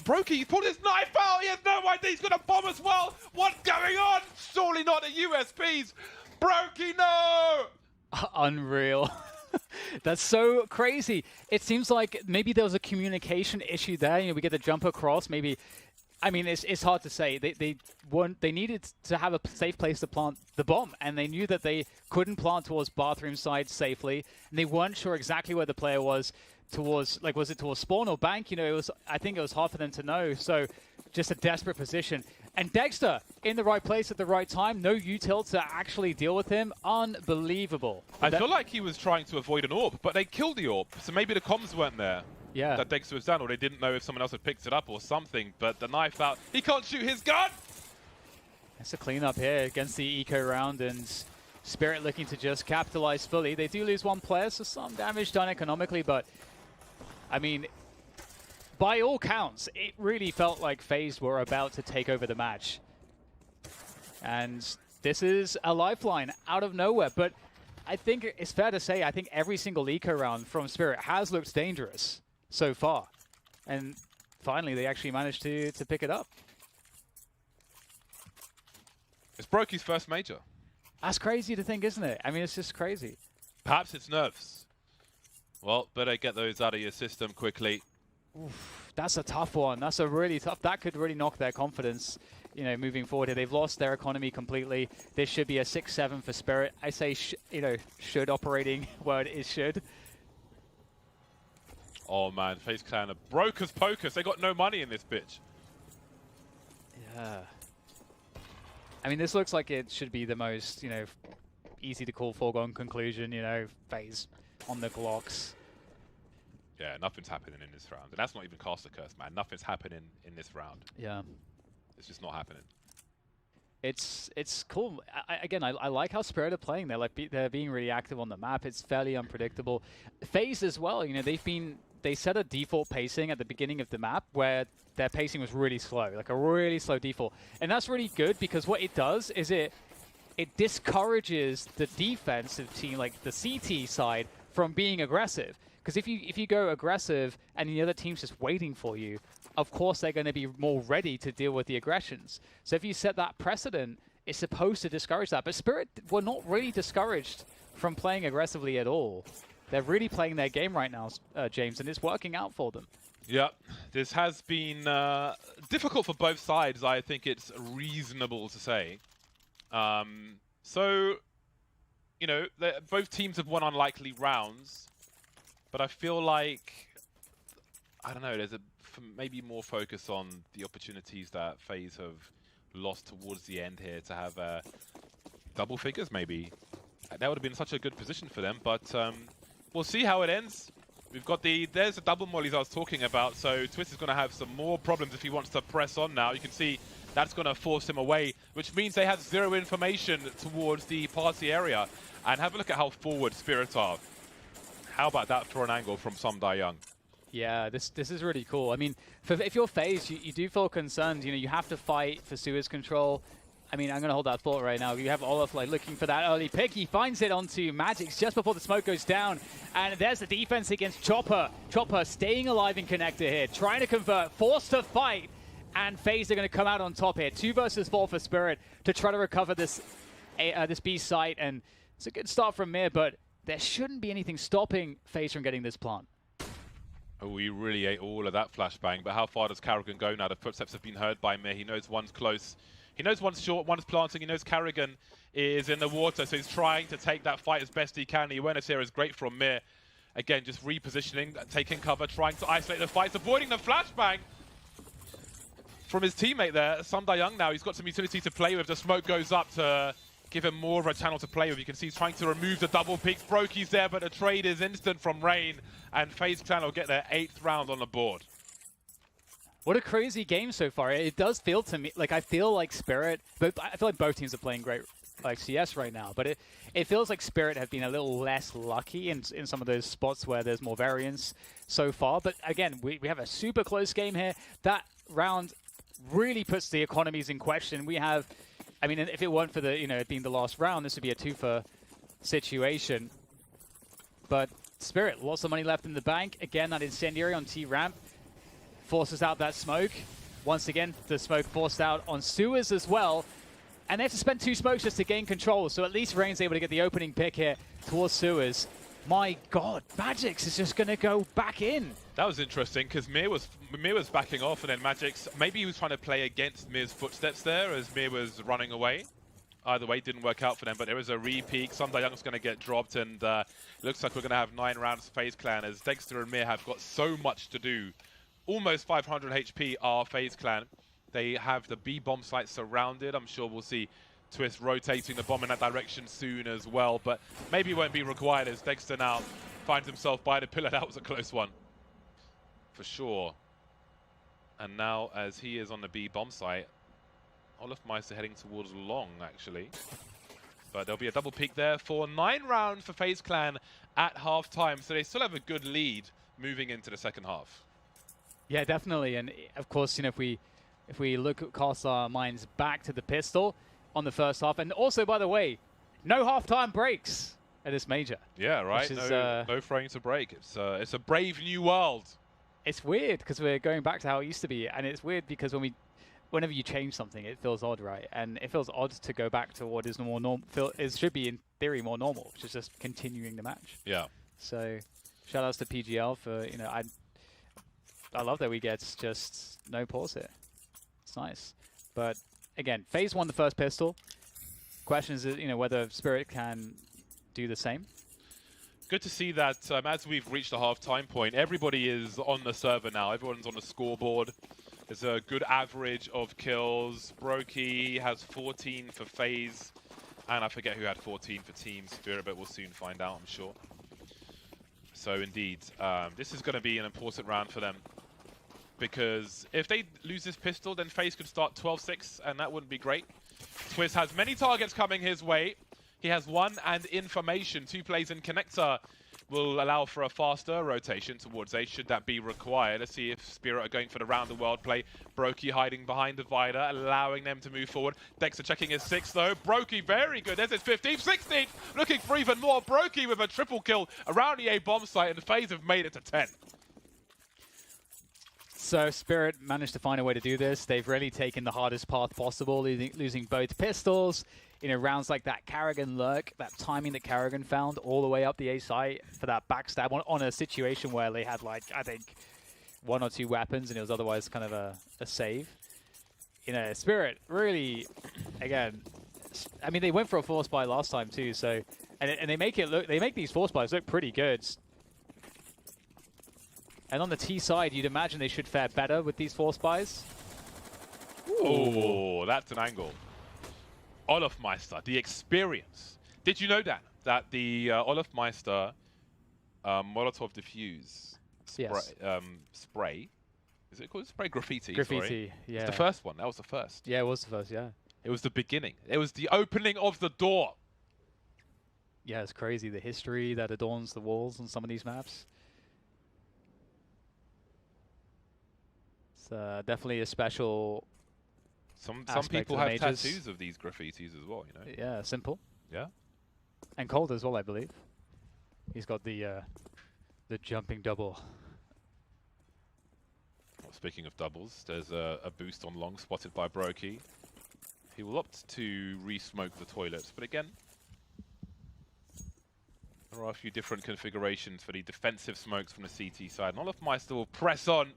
Brokey, he's pulled his knife out. He has no idea. He's going to bomb as well. What's going on? Surely not the USPs. Brokey, no! Unreal. That's so crazy. It seems like maybe there was a communication issue there. We get the jump across. Maybe, I mean, it's hard to say. They needed to have a safe place to plant the bomb, and they knew that they couldn't plant towards bathroom side safely, and they weren't sure exactly where the player was. Towards, like, was it towards spawn or bank? I think it was hard for them to know. So just a desperate position. And Dexter in the right place at the right time. No util to actually deal with him. Unbelievable. I feel like he was trying to avoid an AWP, but they killed the AWP. So maybe the comms weren't there. Yeah. That Dexter was down, or they didn't know if someone else had picked it up or something. But the knife out. He can't shoot his gun! That's a cleanup here against the eco round, and Spirit looking to just capitalize fully. They do lose 1 player, so some damage done economically, but I mean, by all counts, it really felt like FaZe were about to take over the match. And this is a lifeline out of nowhere. But I think it's fair to say, I think every single eco round from Spirit has looked dangerous so far. And finally, they actually managed to pick it up. It's Brokey's first major. That's crazy to think, isn't it? I mean, it's just crazy. Perhaps it's nerves. Well, better get those out of your system quickly. Oof, that's a tough one. That's a really tough. That could really knock their confidence, you know, moving forward here. They've lost their economy completely. This should be a 6-7 for Spirit. I say, you know, should operating word is should. Oh man, FaZe Clan are broke as pokers. They got no money in this bitch. Yeah. I mean, this looks like it should be the most, you know, easy to call foregone conclusion, you know, FaZe on the Glocks. Yeah, nothing's happening in this round. And that's not even Caster Curse, man. Nothing's happening in this round. Yeah. It's just not happening. It's cool. I like how Spirit are playing. They're being really active on the map. It's fairly unpredictable. FaZe as well, you know, they set a default pacing at the beginning of the map where their pacing was really slow, like a really slow default. And that's really good because what it does is it discourages the defensive team, like the CT side, from being aggressive. Because if you go aggressive and the other team's just waiting for you, of course they're going to be more ready to deal with the aggressions. So if you set that precedent, it's supposed to discourage that. But Spirit were not really discouraged from playing aggressively at all. They're really playing their game right now, James, and it's working out for them. Yeah, this has been difficult for both sides, I think it's reasonable to say. So, you know, both teams have won unlikely rounds, but I feel like, I don't know, there's maybe more focus on the opportunities that FaZe have lost towards the end here to have double figures maybe. That would have been such a good position for them, but we'll see how it ends. We've got there's the double mollies I was talking about, so Twist is going to have some more problems if he wants to press on now. You can see that's going to force him away, which means they have zero information towards the party area. And have a look at how forward Spirit are. How about that for an angle from Sumdai Young? Yeah, this is really cool. I mean, if you're FaZe, you do feel concerned. You know, you have to fight for sewers control. I mean, I'm going to hold that thought right now. You have Olaf like looking for that early pick. He finds it onto Magix just before the smoke goes down. And there's the defense against Chopper. Chopper staying alive in connector here, trying to convert, forced to fight. And FaZe are going to come out on top here. 2 versus 4 for Spirit to try to recover this B site. And it's a good start from Mir, but there shouldn't be anything stopping FaZe from getting this plant. Oh, we really ate all of that flashbang. But how far does Karrigan go now? The footsteps have been heard by Mir. He knows one's close. He knows one's short, one's planting. He knows Karrigan is in the water, so he's trying to take that fight as best he can. The awareness here is great from Mir. Again, just repositioning, taking cover, trying to isolate the fights, avoiding the flashbang from his teammate there. Sumdai Young now, he's got some utility to play with. The smoke goes up to give him more of a channel to play with. You can see he's trying to remove the double peaks. Brokey's there, but the trade is instant from Rain, and FaZe Clan will get their 8th round on the board. What a crazy game so far. It does feel to me, like I feel like Spirit, but I feel like both teams are playing great like CS right now, but it feels like Spirit have been a little less lucky in some of those spots where there's more variance so far. But again, we have a super close game here. That round really puts the economies in question. We have, I mean, if it weren't for the, you know, it being the last round, this would be a 2-for situation. But Spirit, lots of money left in the bank. Again, that incendiary on T-Ramp forces out that smoke. Once again, the smoke forced out on sewers as well. And they have to spend 2 smokes just to gain control. So at least Rain's able to get the opening pick here towards sewers. My God, Magix is just going to go back in. That was interesting because Mir was backing off, and then Magix, maybe he was trying to play against Mir's footsteps there as Mir was running away. Either way, didn't work out for them, but there is a re-peak. Sumdai Young's going to get dropped, and it looks like we're going to have 9 rounds for FaZe Clan as Dexter and Mir have got so much to do. Almost 500 HP are FaZe Clan. They have the B bomb site surrounded. I'm sure we'll see Twist rotating the bomb in that direction soon as well, but maybe it won't be required as Dexter now finds himself by the pillar. That was a close one, for sure. And now, as he is on the B bomb site, Olaf Meister heading towards long, actually. But there'll be a double peak there for 9 rounds for FaZe Clan at half-time, so they still have a good lead moving into the second half. Yeah, definitely. And of course, you know, if we cast our minds back to the pistol on the first half, and also, by the way, no halftime breaks at this major. Yeah, right. Is, no throwing to break. It's a brave new world. It's weird because we're going back to how it used to be, and it's weird because whenever you change something, it feels odd, right? And it feels odd to go back to what is more normal. It should be in theory more normal, which is just continuing the match. Yeah. So Shout outs to PGL for, you know, I love that we get just no pause here. It's nice. But again, FaZe won the first pistol. Question is, you know, whether Spirit can do the same. Good to see that as we've reached the half-time point, everybody is on the server now. Everyone's on the scoreboard. There's a good average of kills. Brokey has 14 for FaZe, and I forget who had 14 for Team Spirit, but we'll soon find out, I'm sure. So indeed, this is going to be an important round for them, because if they lose this pistol, then FaZe could start 12-6, and that wouldn't be great. Twist has many targets coming his way. He has one and information. 2 plays in connector will allow for a faster rotation towards A, should that be required. Let's see if Spirit are going for the round the world play. Brokey hiding behind the Divider, allowing them to move forward. Dexter checking his 6 though. Brokey very good. There's his 15th, 16th. Looking for even more. Brokey with a triple kill around the A bomb site, and FaZe have made it to 10. So Spirit managed to find a way to do this. They've really taken the hardest path possible, losing both pistols. You know, rounds like that Karrigan lurk, that timing that Karrigan found all the way up the A site for that backstab on a situation where they had, like, I think 1 or 2 weapons and it was otherwise kind of a save. You know, Spirit really, again, I mean, they went for a force buy last time too, so, and they make it look, they make these force buys look pretty good. And on the T side, you'd imagine they should fare better with these force buys. Oh, that's an angle. Olofmeister, the experience. Did you know, Dan, that the Olofmeister Molotov diffuse spray, yes. Spray, is it called spray? Graffiti, Graffiti, sorry. yeah. It's the first one. That was the first. Yeah, it was the first, yeah. It was the beginning. It was the opening of the door. Yeah, it's crazy, the history that adorns the walls on some of these maps. It's definitely a special Some people have tattoos of these graffitis as well, you know. Yeah, Simple. Yeah. And Cold as well, I believe. He's got the jumping double. Well, speaking of doubles, there's a boost on long spotted by Brokey. He will opt to re-smoke the toilets, but again, there are a few different configurations for the defensive smokes from the CT side. And Olofmeister will press on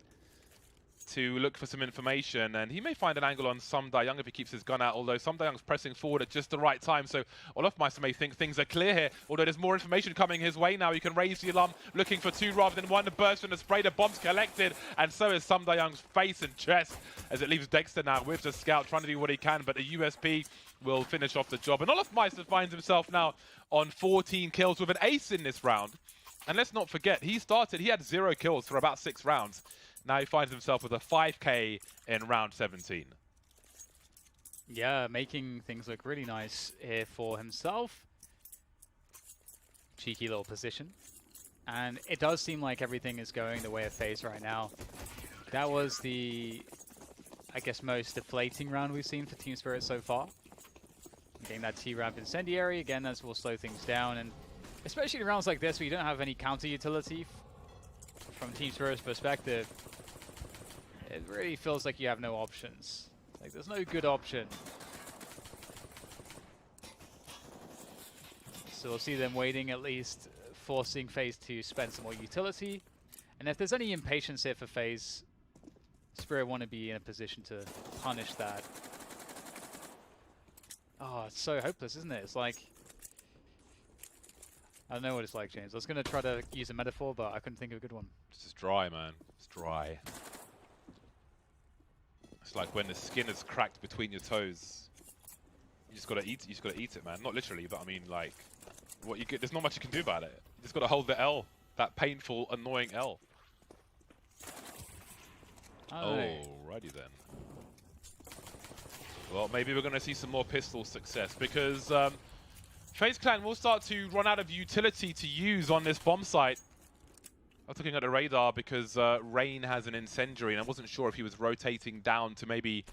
to look for some information, and he may find an angle on SomDayoung if he keeps his gun out, although SomDayoung's pressing forward at just the right time, so Olofmeister may think things are clear here, although there's more information coming his way now. He can raise the alarm, looking for 2 rather than 1. The burst from the spray, the bomb's collected, and so is SomDayoung's face and chest, as it leaves Dexter now with the scout, trying to do what he can, but the USP will finish off the job. And Olofmeister finds himself now on 14 kills with an ace in this round. And let's not forget, he had 0 kills for about 6 rounds. Now he finds himself with a 5k in round 17. Yeah, making things look really nice here for himself. Cheeky little position. And it does seem like everything is going the way of FaZe right now. That was the, I guess, most deflating round we've seen for Team Spirit so far. Getting that T-ramp incendiary, again, that will slow things down. And especially in rounds like this, where you don't have any counter utility from Team Spirit's perspective, it really feels like you have no options. Like, there's no good option. So we'll see them waiting, at least forcing FaZe to spend some more utility. And if there's any impatience here for FaZe, Spirit want to be in a position to punish that. Oh, it's so hopeless, isn't it? It's like, I don't know what it's like, James. I was going to try to use a metaphor, but I couldn't think of a good one. It's just dry, man. It's dry. It's like when the skin is cracked between your toes. You just gotta eat it. You just gotta eat it, man. Not literally, but I mean, like, what you get. There's not much you can do about it. You just gotta hold the L. That painful, annoying L. Alrighty then. Well, maybe we're gonna see some more pistol success, because FaZe Clan will start to run out of utility to use on this bomb site. I was looking at the radar because Rain has an incendiary, and I wasn't sure if he was rotating down to maybe,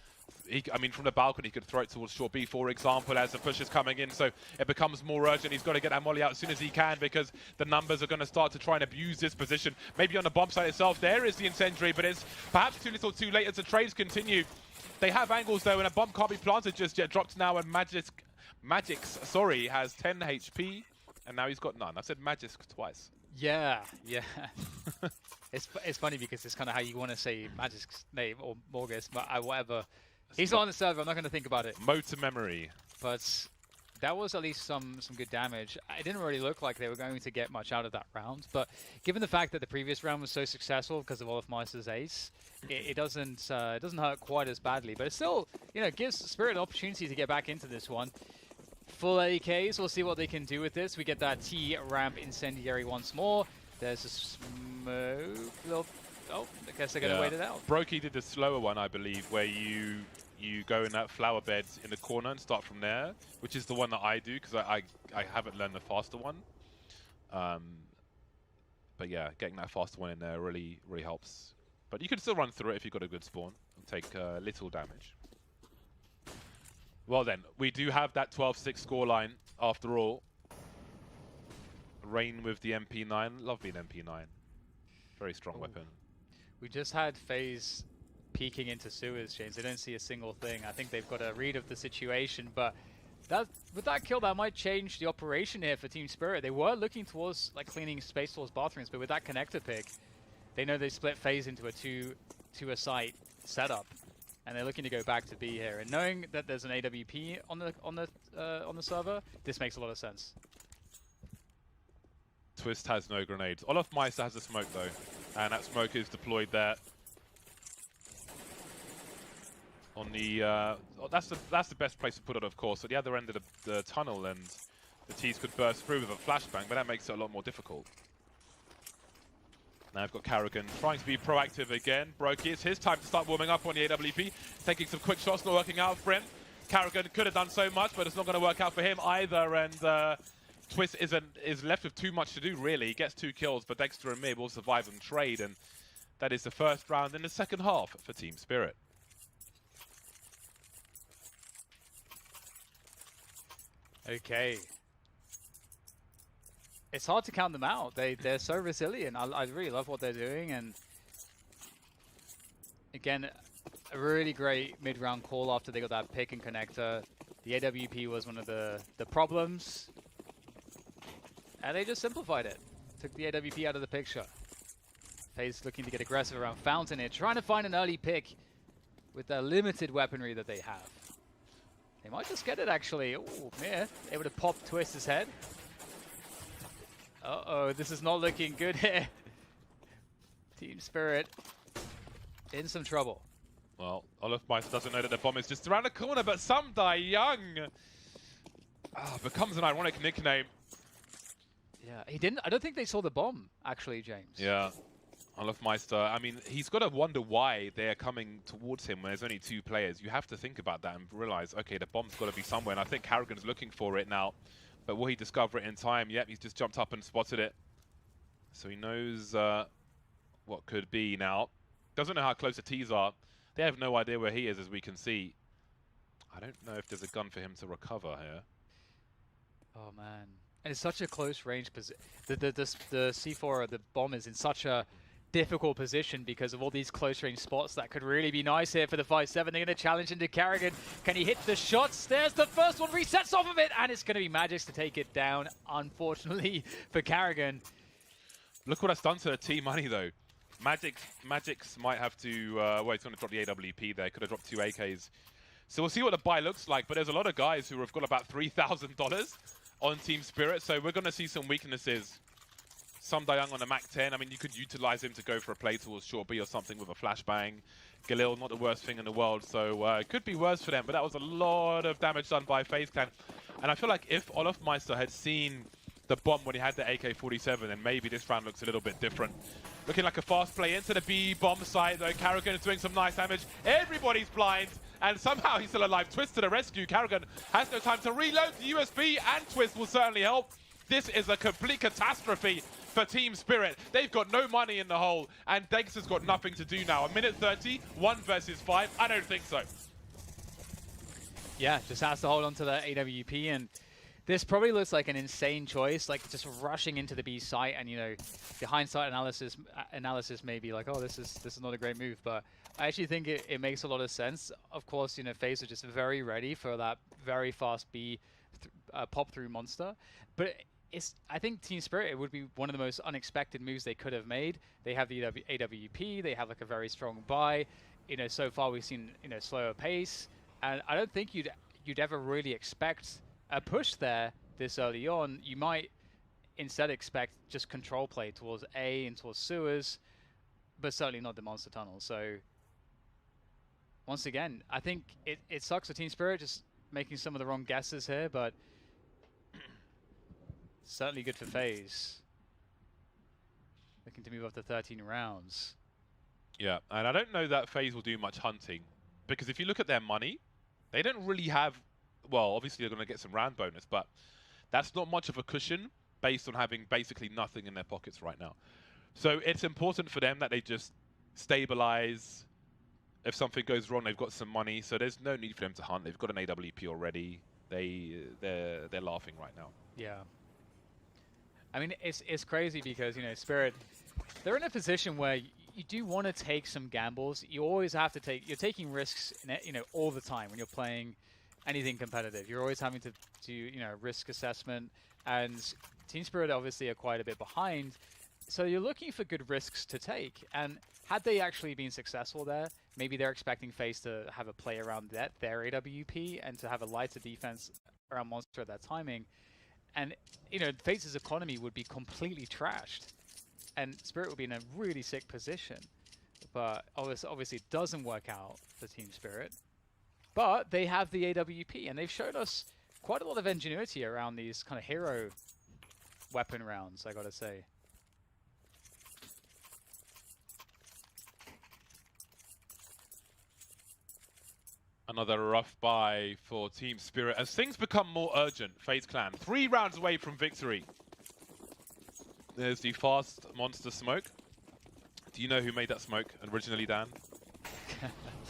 I mean, from the balcony, he could throw it towards short B, for example, as the push is coming in, so it becomes more urgent. He's got to get that molly out as soon as he can, because the numbers are going to start to try and abuse this position. Maybe on the bomb site itself, there is the incendiary, but it's perhaps too little too late as the trades continue. They have angles, though, and a bomb can't be planted just yet. Dropped now, and Magix, sorry, has 10 HP, and now he's got none. I said Magisk twice. Yeah, yeah. It's funny because it's kind of how you want to say Magic's name or Morgus, but whatever. He's not on the server. I'm not going to think about it. Motor memory. But that was at least some good damage. It didn't really look like they were going to get much out of that round. But given the fact that the previous round was so successful because of Olofmeister's ace, it doesn't hurt quite as badly. But it still, gives Spirit an opportunity to get back into this one. Full AKs. We'll see what they can do with this. We get that T-ramp incendiary once more. There's a smoke. Oh, I guess they're going to wait it out. Brokey did the slower one, I believe, where you go in that flower bed in the corner and start from there, which is the one that I do because I haven't learned the faster one. But yeah, getting that faster one in there really helps. But you can still run through it if you've got a good spawn and take little damage. Well then, we do have that 12-6 scoreline after all. Rain with the MP9. Love being MP9. Very strong weapon. We just had FaZe peeking into sewers, James. They don't see a single thing. I think they've got a read of the situation, but with that kill, that might change the operation here for Team Spirit. They were looking towards cleaning space towards bathrooms, but with that connector pick, they know they split FaZe into a two-a-site setup, and they're looking to go back to B here. And knowing that there's an AWP on the server, this makes a lot of sense. Twist has no grenades. Olofmeister has a smoke though, and that smoke is deployed there. On the that's the best place to put it, of course. At the other end of the tunnel, and the T's could burst through with a flashbang, but that makes it a lot more difficult. Now I've got Karrigan trying to be proactive again. Brokey, it's his time to start warming up on the AWP, taking some quick shots, not working out for him. Karrigan could have done so much, but it's not going to work out for him either, and Twist is left with too much to do, really. He gets 2 kills, but Dexter and Mib will survive and trade, and that is the first round in the second half for Team Spirit. Okay. It's hard to count them out. They're so resilient. I really love what they're doing, and again, a really great mid-round call after they got that pick and connector. The AWP was one of the problems, and they just simplified it. Took the AWP out of the picture. FaZe looking to get aggressive around Fountain here, trying to find an early pick with the limited weaponry that they have. They might just get it, actually. Oh, yeah. Able to pop Twist's head. Uh-oh, this is not looking good here. Team Spirit in some trouble. Well, Olofmeister doesn't know that the bomb is just around the corner, but some die young. Becomes an ironic nickname. Yeah, he didn't. I don't think they saw the bomb, actually, James. Yeah. Olofmeister, I mean, he's got to wonder why they're coming towards him when there's only 2 players. You have to think about that and realize, okay, the bomb's got to be somewhere. And I think Karrigan's looking for it now. But will he discover it in time? Yep, he's just jumped up and spotted it. So he knows what could be now. Doesn't know how close the T's are. They have no idea where he is, as we can see. I don't know if there's a gun for him to recover here. Oh, man. And it's such a close range position. The C4, the bomb, is in such a difficult position because of all these close range spots. That could really be nice here for the 5-7. They're going to challenge into Karrigan. Can he hit the shots? There's the first one, resets off of it, and it's going to be Magic's to take it down, unfortunately, for Karrigan. Look what that's done to the T-Money, though. Magic's might have to... well, he's going to drop the AWP there. Could have dropped 2 AKs. So we'll see what the buy looks like, but there's a lot of guys who have got about $3,000 on Team Spirit, so we're going to see some weaknesses. Some Dayang on a MAC-10. I mean, you could utilize him to go for a play towards short B or something with a flashbang. Galil, not the worst thing in the world, so it could be worse for them, but that was a lot of damage done by FaZe Clan. And I feel like if Olofmeister had seen the bomb when he had the AK-47, then maybe this round looks a little bit different. Looking like a fast play into the B bomb site, though. Karrigan is doing some nice damage. Everybody's blind, and somehow he's still alive. Twist to the rescue. Karrigan has no time to reload the USB, and Twist will certainly help. This is a complete catastrophe for Team Spirit. They've got no money in the hole, and Dex has got nothing to do now. A minute 30, 1 versus 5. I don't think so. Yeah, just has to hold on to the AWP, and this probably looks like an insane choice, like just rushing into the B site, and the hindsight analysis may be like, oh, this is not a great move, but I actually think it makes a lot of sense. Of course, FaZe are just very ready for that very fast B pop through monster, but I think Team Spirit, it would be one of the most unexpected moves they could have made. They have the AWP, they have like a very strong buy. You know, so far we've seen, you know, slower pace, and I don't think you'd ever really expect a push there this early on. You might instead expect just control play towards A and towards sewers, but certainly not the monster tunnel. So once again, I think it sucks for Team Spirit just making some of the wrong guesses here, but certainly good for FaZe. Looking to move up to 13 rounds. Yeah, and I don't know that FaZe will do much hunting, because if you look at their money, they don't really have, well, obviously they're going to get some round bonus, but that's not much of a cushion based on having basically nothing in their pockets right now. So it's important for them that they just stabilize. If something goes wrong, they've got some money, so there's no need for them to hunt. They've got an AWP already. They're laughing right now. Yeah. I mean, it's crazy because, you know, Spirit, they're in a position where you do want to take some gambles. You always have to take, you're taking risks, you know, all the time when you're playing anything competitive. You're always having to do, you know, risk assessment, and Team Spirit obviously are quite a bit behind. So you're looking for good risks to take. And had they actually been successful there, maybe they're expecting FaZe to have a play around their AWP and to have a lighter defense around Monster at that timing. And, you know, FaZe's economy would be completely trashed. And Spirit would be in a really sick position. But obviously it doesn't work out for Team Spirit. But they have the AWP, and they've showed us quite a lot of ingenuity around these kind of hero weapon rounds, I gotta say. Another rough buy for Team Spirit as things become more urgent. FaZe Clan 3 rounds away from victory. There's the fast monster smoke. Do you know who made that smoke originally, Dan?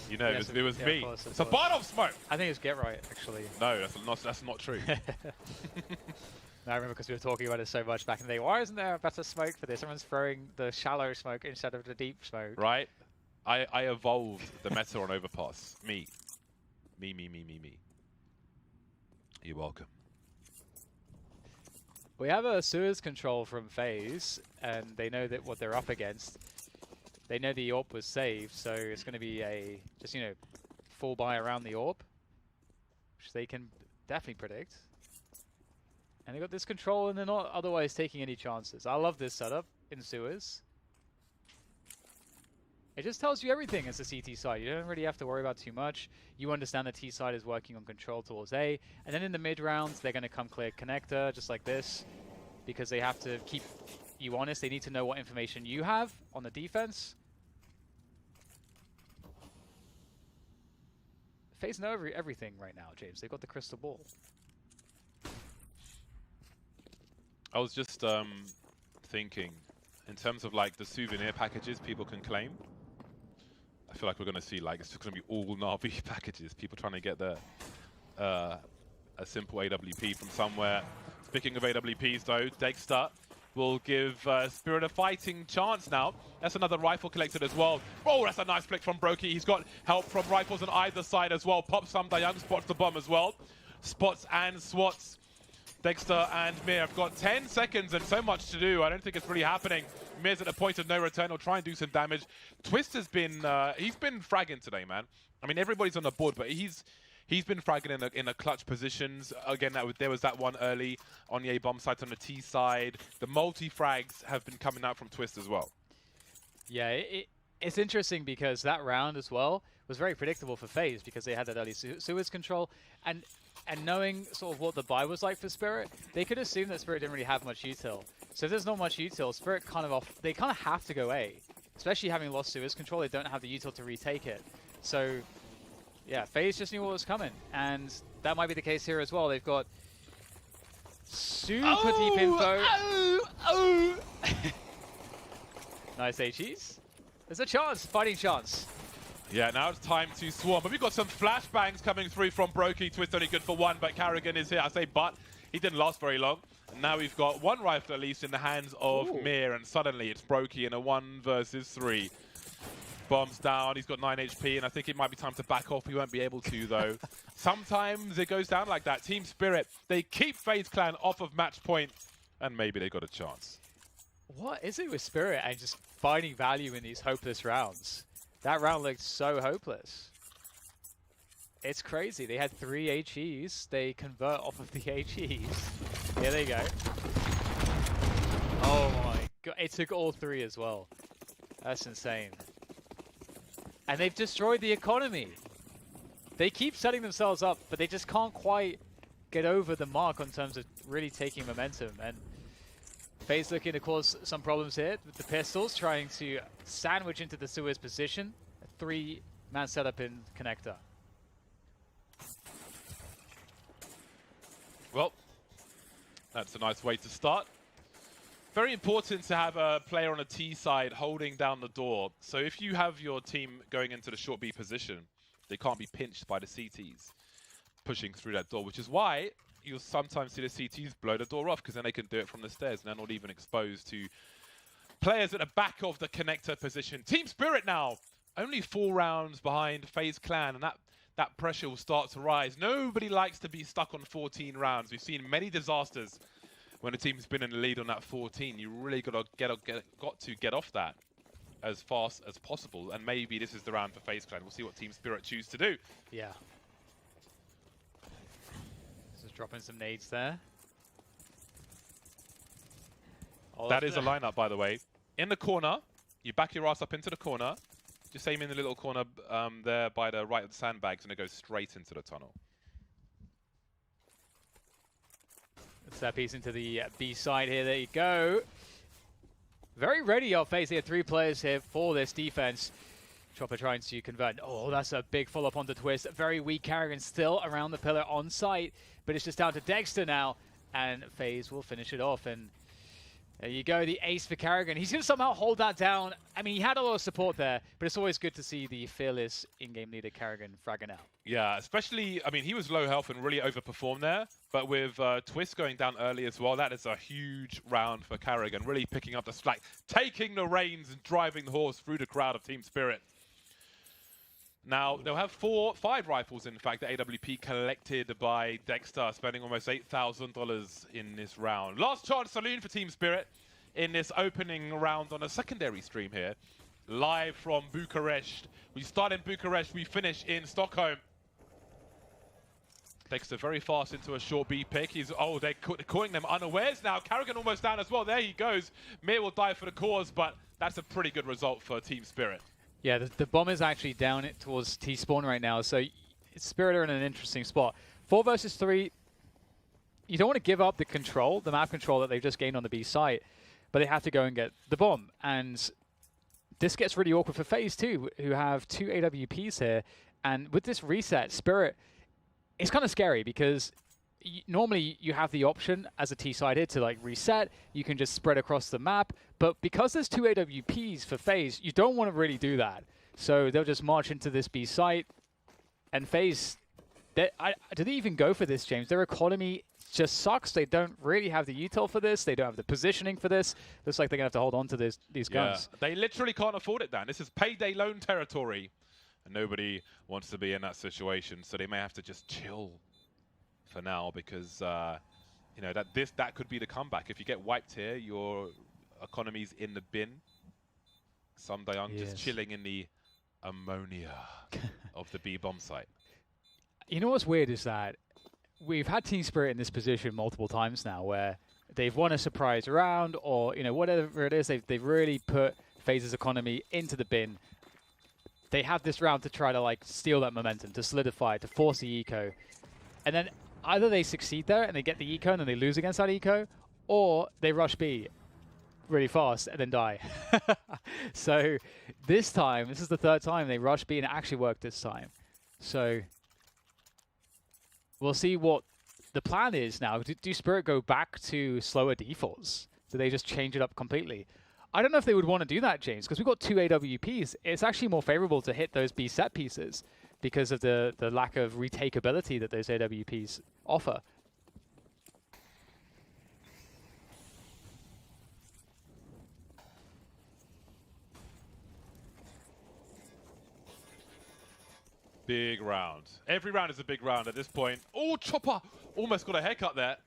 You know, yes, it was yeah, me. Course, it's a bottom smoke. I think it's Get Right, actually. No, that's not true. No, I remember because we were talking about it so much back in the day. Why isn't there a better smoke for this? Everyone's throwing the shallow smoke instead of the deep smoke. Right? I evolved the meta on Overpass. Me. You're welcome. We have a sewers control from FaZe, and they know that what they're up against. They know the AWP was saved, so it's going to be a just, you know, full buy around the AWP, which they can definitely predict. And they got this control, and they're not otherwise taking any chances. I love this setup in sewers. It just tells you everything as the CT side. You don't really have to worry about too much. You understand the T side is working on control towards A. And then in the mid rounds, they're going to come clear connector, just like this, because they have to keep you honest. They need to know what information you have on the defense. FaZe know everything right now, James. They've got the crystal ball. I was just thinking, in terms of like the souvenir packages people can claim, I feel like we're going to see like it's going to be all Na'Vi packages. People trying to get a simple AWP from somewhere. Speaking of AWPs though, Dexter will give Spirit a fighting chance now. That's another rifle collected as well. Oh, that's a nice flick from Brokey. He's got help from rifles on either side as well. Pops some, Dayang spots the bomb as well. Spots and swats. Dexter and Mir have got 10 seconds and so much to do. I don't think it's really happening. Mir's at the point of no return. He'll try and do some damage. Twist has been, he's been fragging today, man. I mean, everybody's on the board, but he's been fragging in the clutch positions. Again, there was that one early on the A bomb site on the T side. The multi-frags have been coming out from Twist as well. Yeah, it's interesting because that round as well was very predictable for FaZe because they had that early sewers control. And knowing sort of what the buy was like for Spirit, they could assume that Spirit didn't really have much util. So if there's not much util, Spirit they kind of have to go A. Especially having lost sewers control, they don't have the util to retake it. So yeah, FaZe just knew what was coming. And that might be the case here as well. They've got super deep info. Nice HEs. There's a chance, fighting chance. Yeah, now it's time to swarm. But we've got some flashbangs coming through from Brokey. Twist only good for one, but Carrigan is here. I say but, he didn't last very long. And now we've got one rifle at least in the hands of Mir, and suddenly it's Brokey in a 1 versus 3. Bombs down, he's got 9 HP, and I think it might be time to back off. He won't be able to, though. Sometimes it goes down like that. Team Spirit, they keep FaZe Clan off of match point. and maybe they got a chance. What is it with Spirit and just finding value in these hopeless rounds? That round looked so hopeless. It's crazy. They had 3 HEs. They convert off of the HEs. Here they go. Oh my god. It took all 3 as well. That's insane. And they've destroyed the economy. They keep setting themselves up, but they just can't quite get over the mark in terms of really taking momentum. And FaZe looking to cause some problems here with the pistols, trying to sandwich into the Suez position. A 3-man setup in connector. Well, that's a nice way to start. Very important to have a player on a T side holding down the door. So if you have your team going into the short B position, they can't be pinched by the CTs pushing through that door, which is why you'll sometimes see the CTs blow the door off, because then they can do it from the stairs and they're not even exposed to players at the back of the connector position. Team Spirit now, only 4 rounds behind FaZe Clan, and that pressure will start to rise. Nobody likes to be stuck on 14 rounds. We've seen many disasters when a team's been in the lead on that 14. You really got to get off that as fast as possible, and maybe this is the round for FaZe Clan. We'll see what Team Spirit choose to do. Yeah. Just dropping some nades there. Oh, that is a lineup, by the way. In the corner, you back your ass up into the corner. Just aim in the little corner there by the right of the sandbags, and it goes straight into the tunnel. It's that piece into the B side here. There you go. Very ready off FaZe here. 3 players here for this defense. Chopper trying to convert. Oh, that's a big follow-up onto Twist. Very weak Carrigan still around the pillar on site, but it's just down to Dexter now, and FaZe will finish it off. And there you go, the ace for Carrigan. He's going to somehow hold that down. I mean, he had a lot of support there, but it's always good to see the fearless in-game leader Carrigan fragging out. Yeah, especially, I mean, he was low health and really overperformed there, but with Twist going down early as well, that is a huge round for Carrigan, really picking up the slack, taking the reins and driving the horse through the crowd of Team Spirit. Now, they'll have 5 rifles, in fact, the AWP collected by Dexter, spending almost $8,000 in this round. Last chance saloon for Team Spirit in this opening round on a secondary stream here, live from Bucharest. We start in Bucharest, we finish in Stockholm. Dexter very fast into a short B pick. They're calling them unawares now. Carrigan almost down as well. There he goes. Mir will die for the cause, but that's a pretty good result for Team Spirit. Yeah, the bomb is actually down towards T-spawn right now, so Spirit are in an interesting spot. 4 versus 3, you don't want to give up the control, the map control that they've just gained on the B site, but they have to go and get the bomb. And this gets really awkward for FaZe too, who have 2 AWPs here. And with this reset, Spirit, it's kind of scary because normally you have the option as a T-side here to like reset, you can just spread across the map, but because there's 2 AWPs for FaZe, you don't want to really do that. So they'll just march into this B site, and FaZe, do they even go for this, James? Their economy just sucks. They don't really have the util for this, they don't have the positioning for this. Looks like they're going to have to hold on to these guns. They literally can't afford it, Dan. This is payday loan territory, and nobody wants to be in that situation, so they may have to just chill for now, because you know that could be the comeback. If you get wiped here, your economy's in the bin. Some Dayang just chilling in the ammonia of the B bomb site. You know what's weird is that we've had Team Spirit in this position multiple times now, where they've won a surprise round, or whatever it is, they've really put FaZe's economy into the bin. They have this round to try to like steal that momentum, to solidify, to force the eco, and then either they succeed there and they get the eco and then they lose against that eco, or they rush B really fast and then die. So this time, this is the 3rd time they rush B and it actually worked this time. So we'll see what the plan is now. Do Spirit go back to slower defaults? Do they just change it up completely? I don't know if they would want to do that, James, because we've got 2 AWPs. It's actually more favorable to hit those B set pieces because of the lack of retakeability that those AWPs offer. Big round. Every round is a big round at this point. Oh, Chopper almost got a haircut there.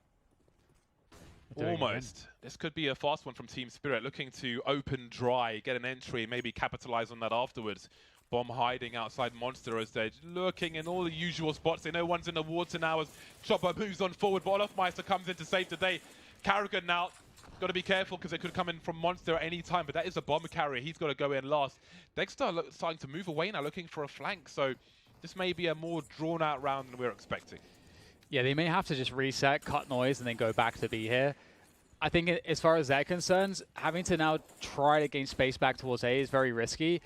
Almost. This could be a fast one from Team Spirit, looking to open dry, get an entry, maybe capitalize on that afterwards. Bomb hiding outside Monster as they're looking in all the usual spots. They know one's in the water now as Chopper moves on forward, but Olofmeister comes in to save the day. Karrigan now, got to be careful because they could come in from Monster at any time, but that is a bomb carrier. He's got to go in last. Dexter starting to move away now, looking for a flank, so this may be a more drawn-out round than we were expecting. Yeah, they may have to just reset, cut noise, and then go back to B here. I think as far as they're concerned, having to now try to gain space back towards A is very risky.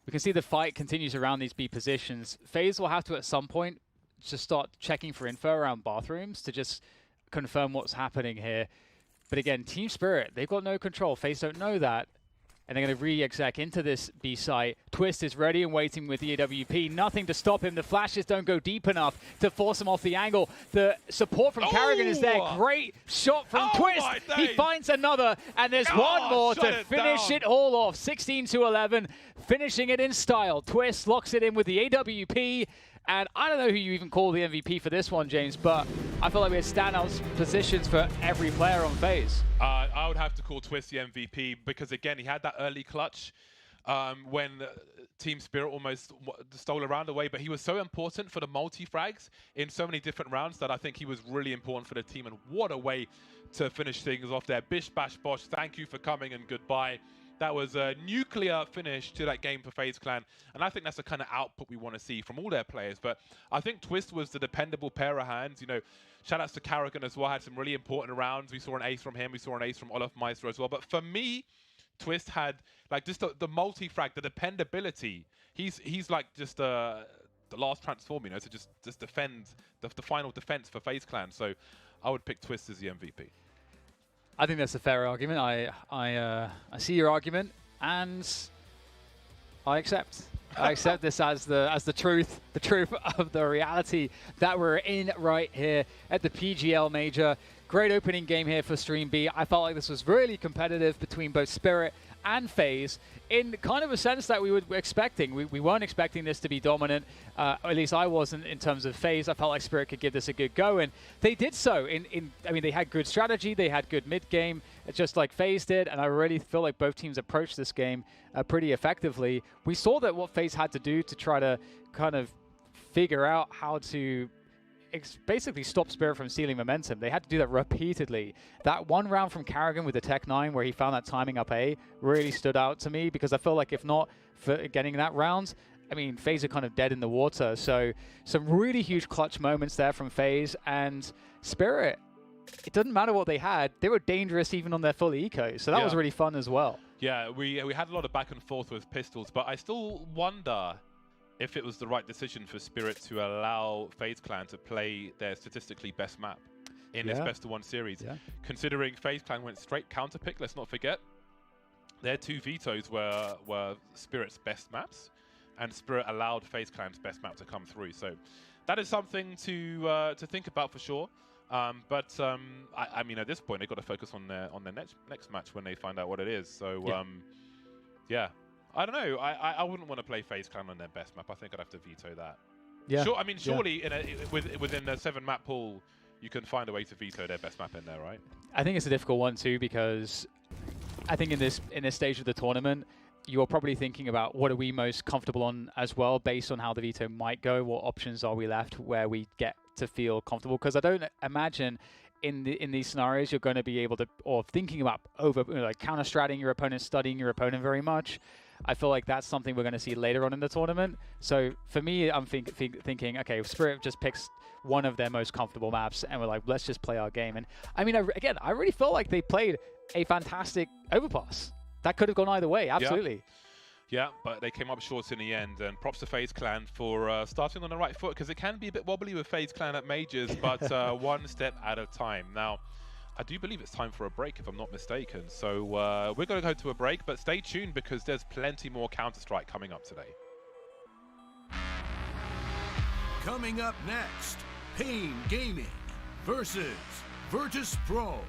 We can see the fight continues around these B positions. FaZe will have to, at some point, just start checking for info around bathrooms to just confirm what's happening here. But again, Team Spirit, they've got no control. FaZe don't know that. And they're going to re-exec into this B site. Twist is ready and waiting with the AWP. Nothing to stop him. The flashes don't go deep enough to force him off the angle. The support from Karrigan is there. Great shot from Twist. He finds another, and there's one more to finish it all off. 16-11, finishing it in style. Twist locks it in with the AWP. And I don't know who you even call the MVP for this one, James, but I feel like we had standout positions for every player on FaZe. I would have to call Twist the MVP because, again, he had that early clutch when Team Spirit almost stole a round away, but he was so important for the multi-frags in so many different rounds that I think he was really important for the team, and what a way to finish things off there. Bish, bash, bosh, thank you for coming and goodbye. That was a nuclear finish to that game for FaZe Clan, and I think that's the kind of output we want to see from all their players. But I think Twist was the dependable pair of hands. You know, shout-outs to Karrigan as well, had some really important rounds. We saw an ace from him, we saw an ace from Olofmeister as well. But for me, Twist had like just the multi-frag, the dependability. He's like just the last transform, you know, to just defend the final defense for FaZe Clan. So I would pick Twist as the MVP. I think that's a fair argument. I see your argument, and I accept. I accept this as the truth of the reality that we're in right here at the PGL Major. Great opening game here for Stream B. I felt like this was really competitive between both Spirit and FaZe in kind of a sense that we were expecting. We weren't expecting this to be dominant, or at least I wasn't in terms of FaZe. I felt like Spirit could give this a good go, and they did so. I mean, they had good strategy, they had good mid-game, just like FaZe did, and I really feel like both teams approached this game pretty effectively. We saw that what FaZe had to do to try to kind of figure out how to basically stop Spirit from stealing momentum. They had to do that repeatedly. That one round from Karrigan with the Tech 9 where he found that timing up A really stood out to me, because I feel like if not for getting that round, I mean, FaZe are kind of dead in the water. So some really huge clutch moments there from FaZe, and Spirit, it doesn't matter what they had, they were dangerous even on their full eco. So that was really fun as well. Yeah, we had a lot of back and forth with pistols, but I still wonder if it was the right decision for Spirit to allow FaZe Clan to play their statistically best map in this best-of-1 series. Considering FaZe Clan went straight counter-pick, let's not forget, their two vetoes were Spirit's best maps, and Spirit allowed FaZe Clan's best map to come through. So that is something to think about for sure. I mean, at this point, they've got to focus on their next match when they find out what it is. So, yeah. I don't know. I wouldn't want to play FaZe Clan on their best map. I think I'd have to veto that. Yeah. Sure. I mean, surely within the 7-map pool, you can find a way to veto their best map in there, right? I think it's a difficult one too, because I think in this stage of the tournament, you're probably thinking about what are we most comfortable on as well, based on how the veto might go. What options are we left where we get to feel comfortable? Because I don't imagine in these scenarios you're going to be able to, or thinking about like counter-stratting your opponent, studying your opponent very much. I feel like that's something we're going to see later on in the tournament. So for me, I'm thinking, okay, Spirit just picks one of their most comfortable maps, and we're like, let's just play our game. And I mean, again, I really felt like they played a fantastic overpass. That could have gone either way, absolutely. Yeah, but they came up short in the end, and props to FaZe Clan for starting on the right foot, because it can be a bit wobbly with FaZe Clan at majors, but one step at a time. Now, I do believe it's time for a break, if I'm not mistaken. So we're going to go to a break, but stay tuned because there's plenty more Counter-Strike coming up today. Coming up next, Pain Gaming versus Virtus Pro.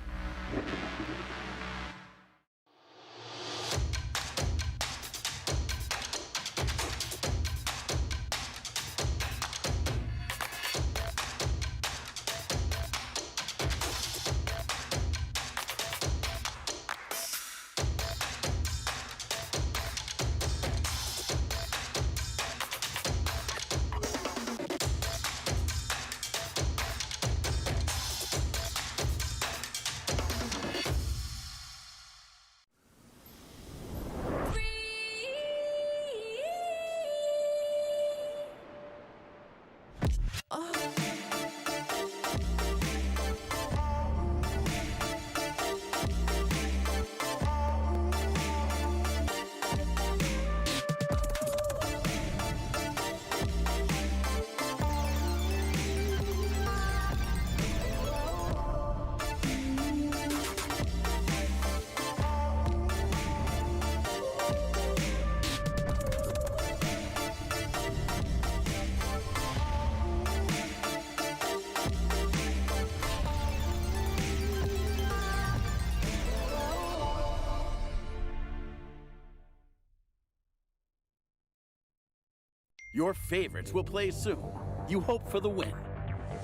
Your favorites will play soon. You hope for the win.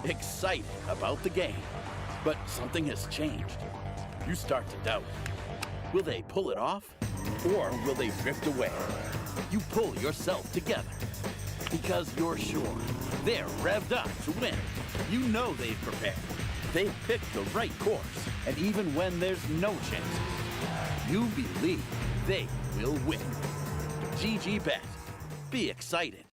Excited about the game. But something has changed. You start to doubt. Will they pull it off? Or will they drift away? You pull yourself together. Because you're sure they're revved up to win. You know they've prepared. They've picked the right course. And even when there's no chances, you believe they will win. GG Bet. Be excited.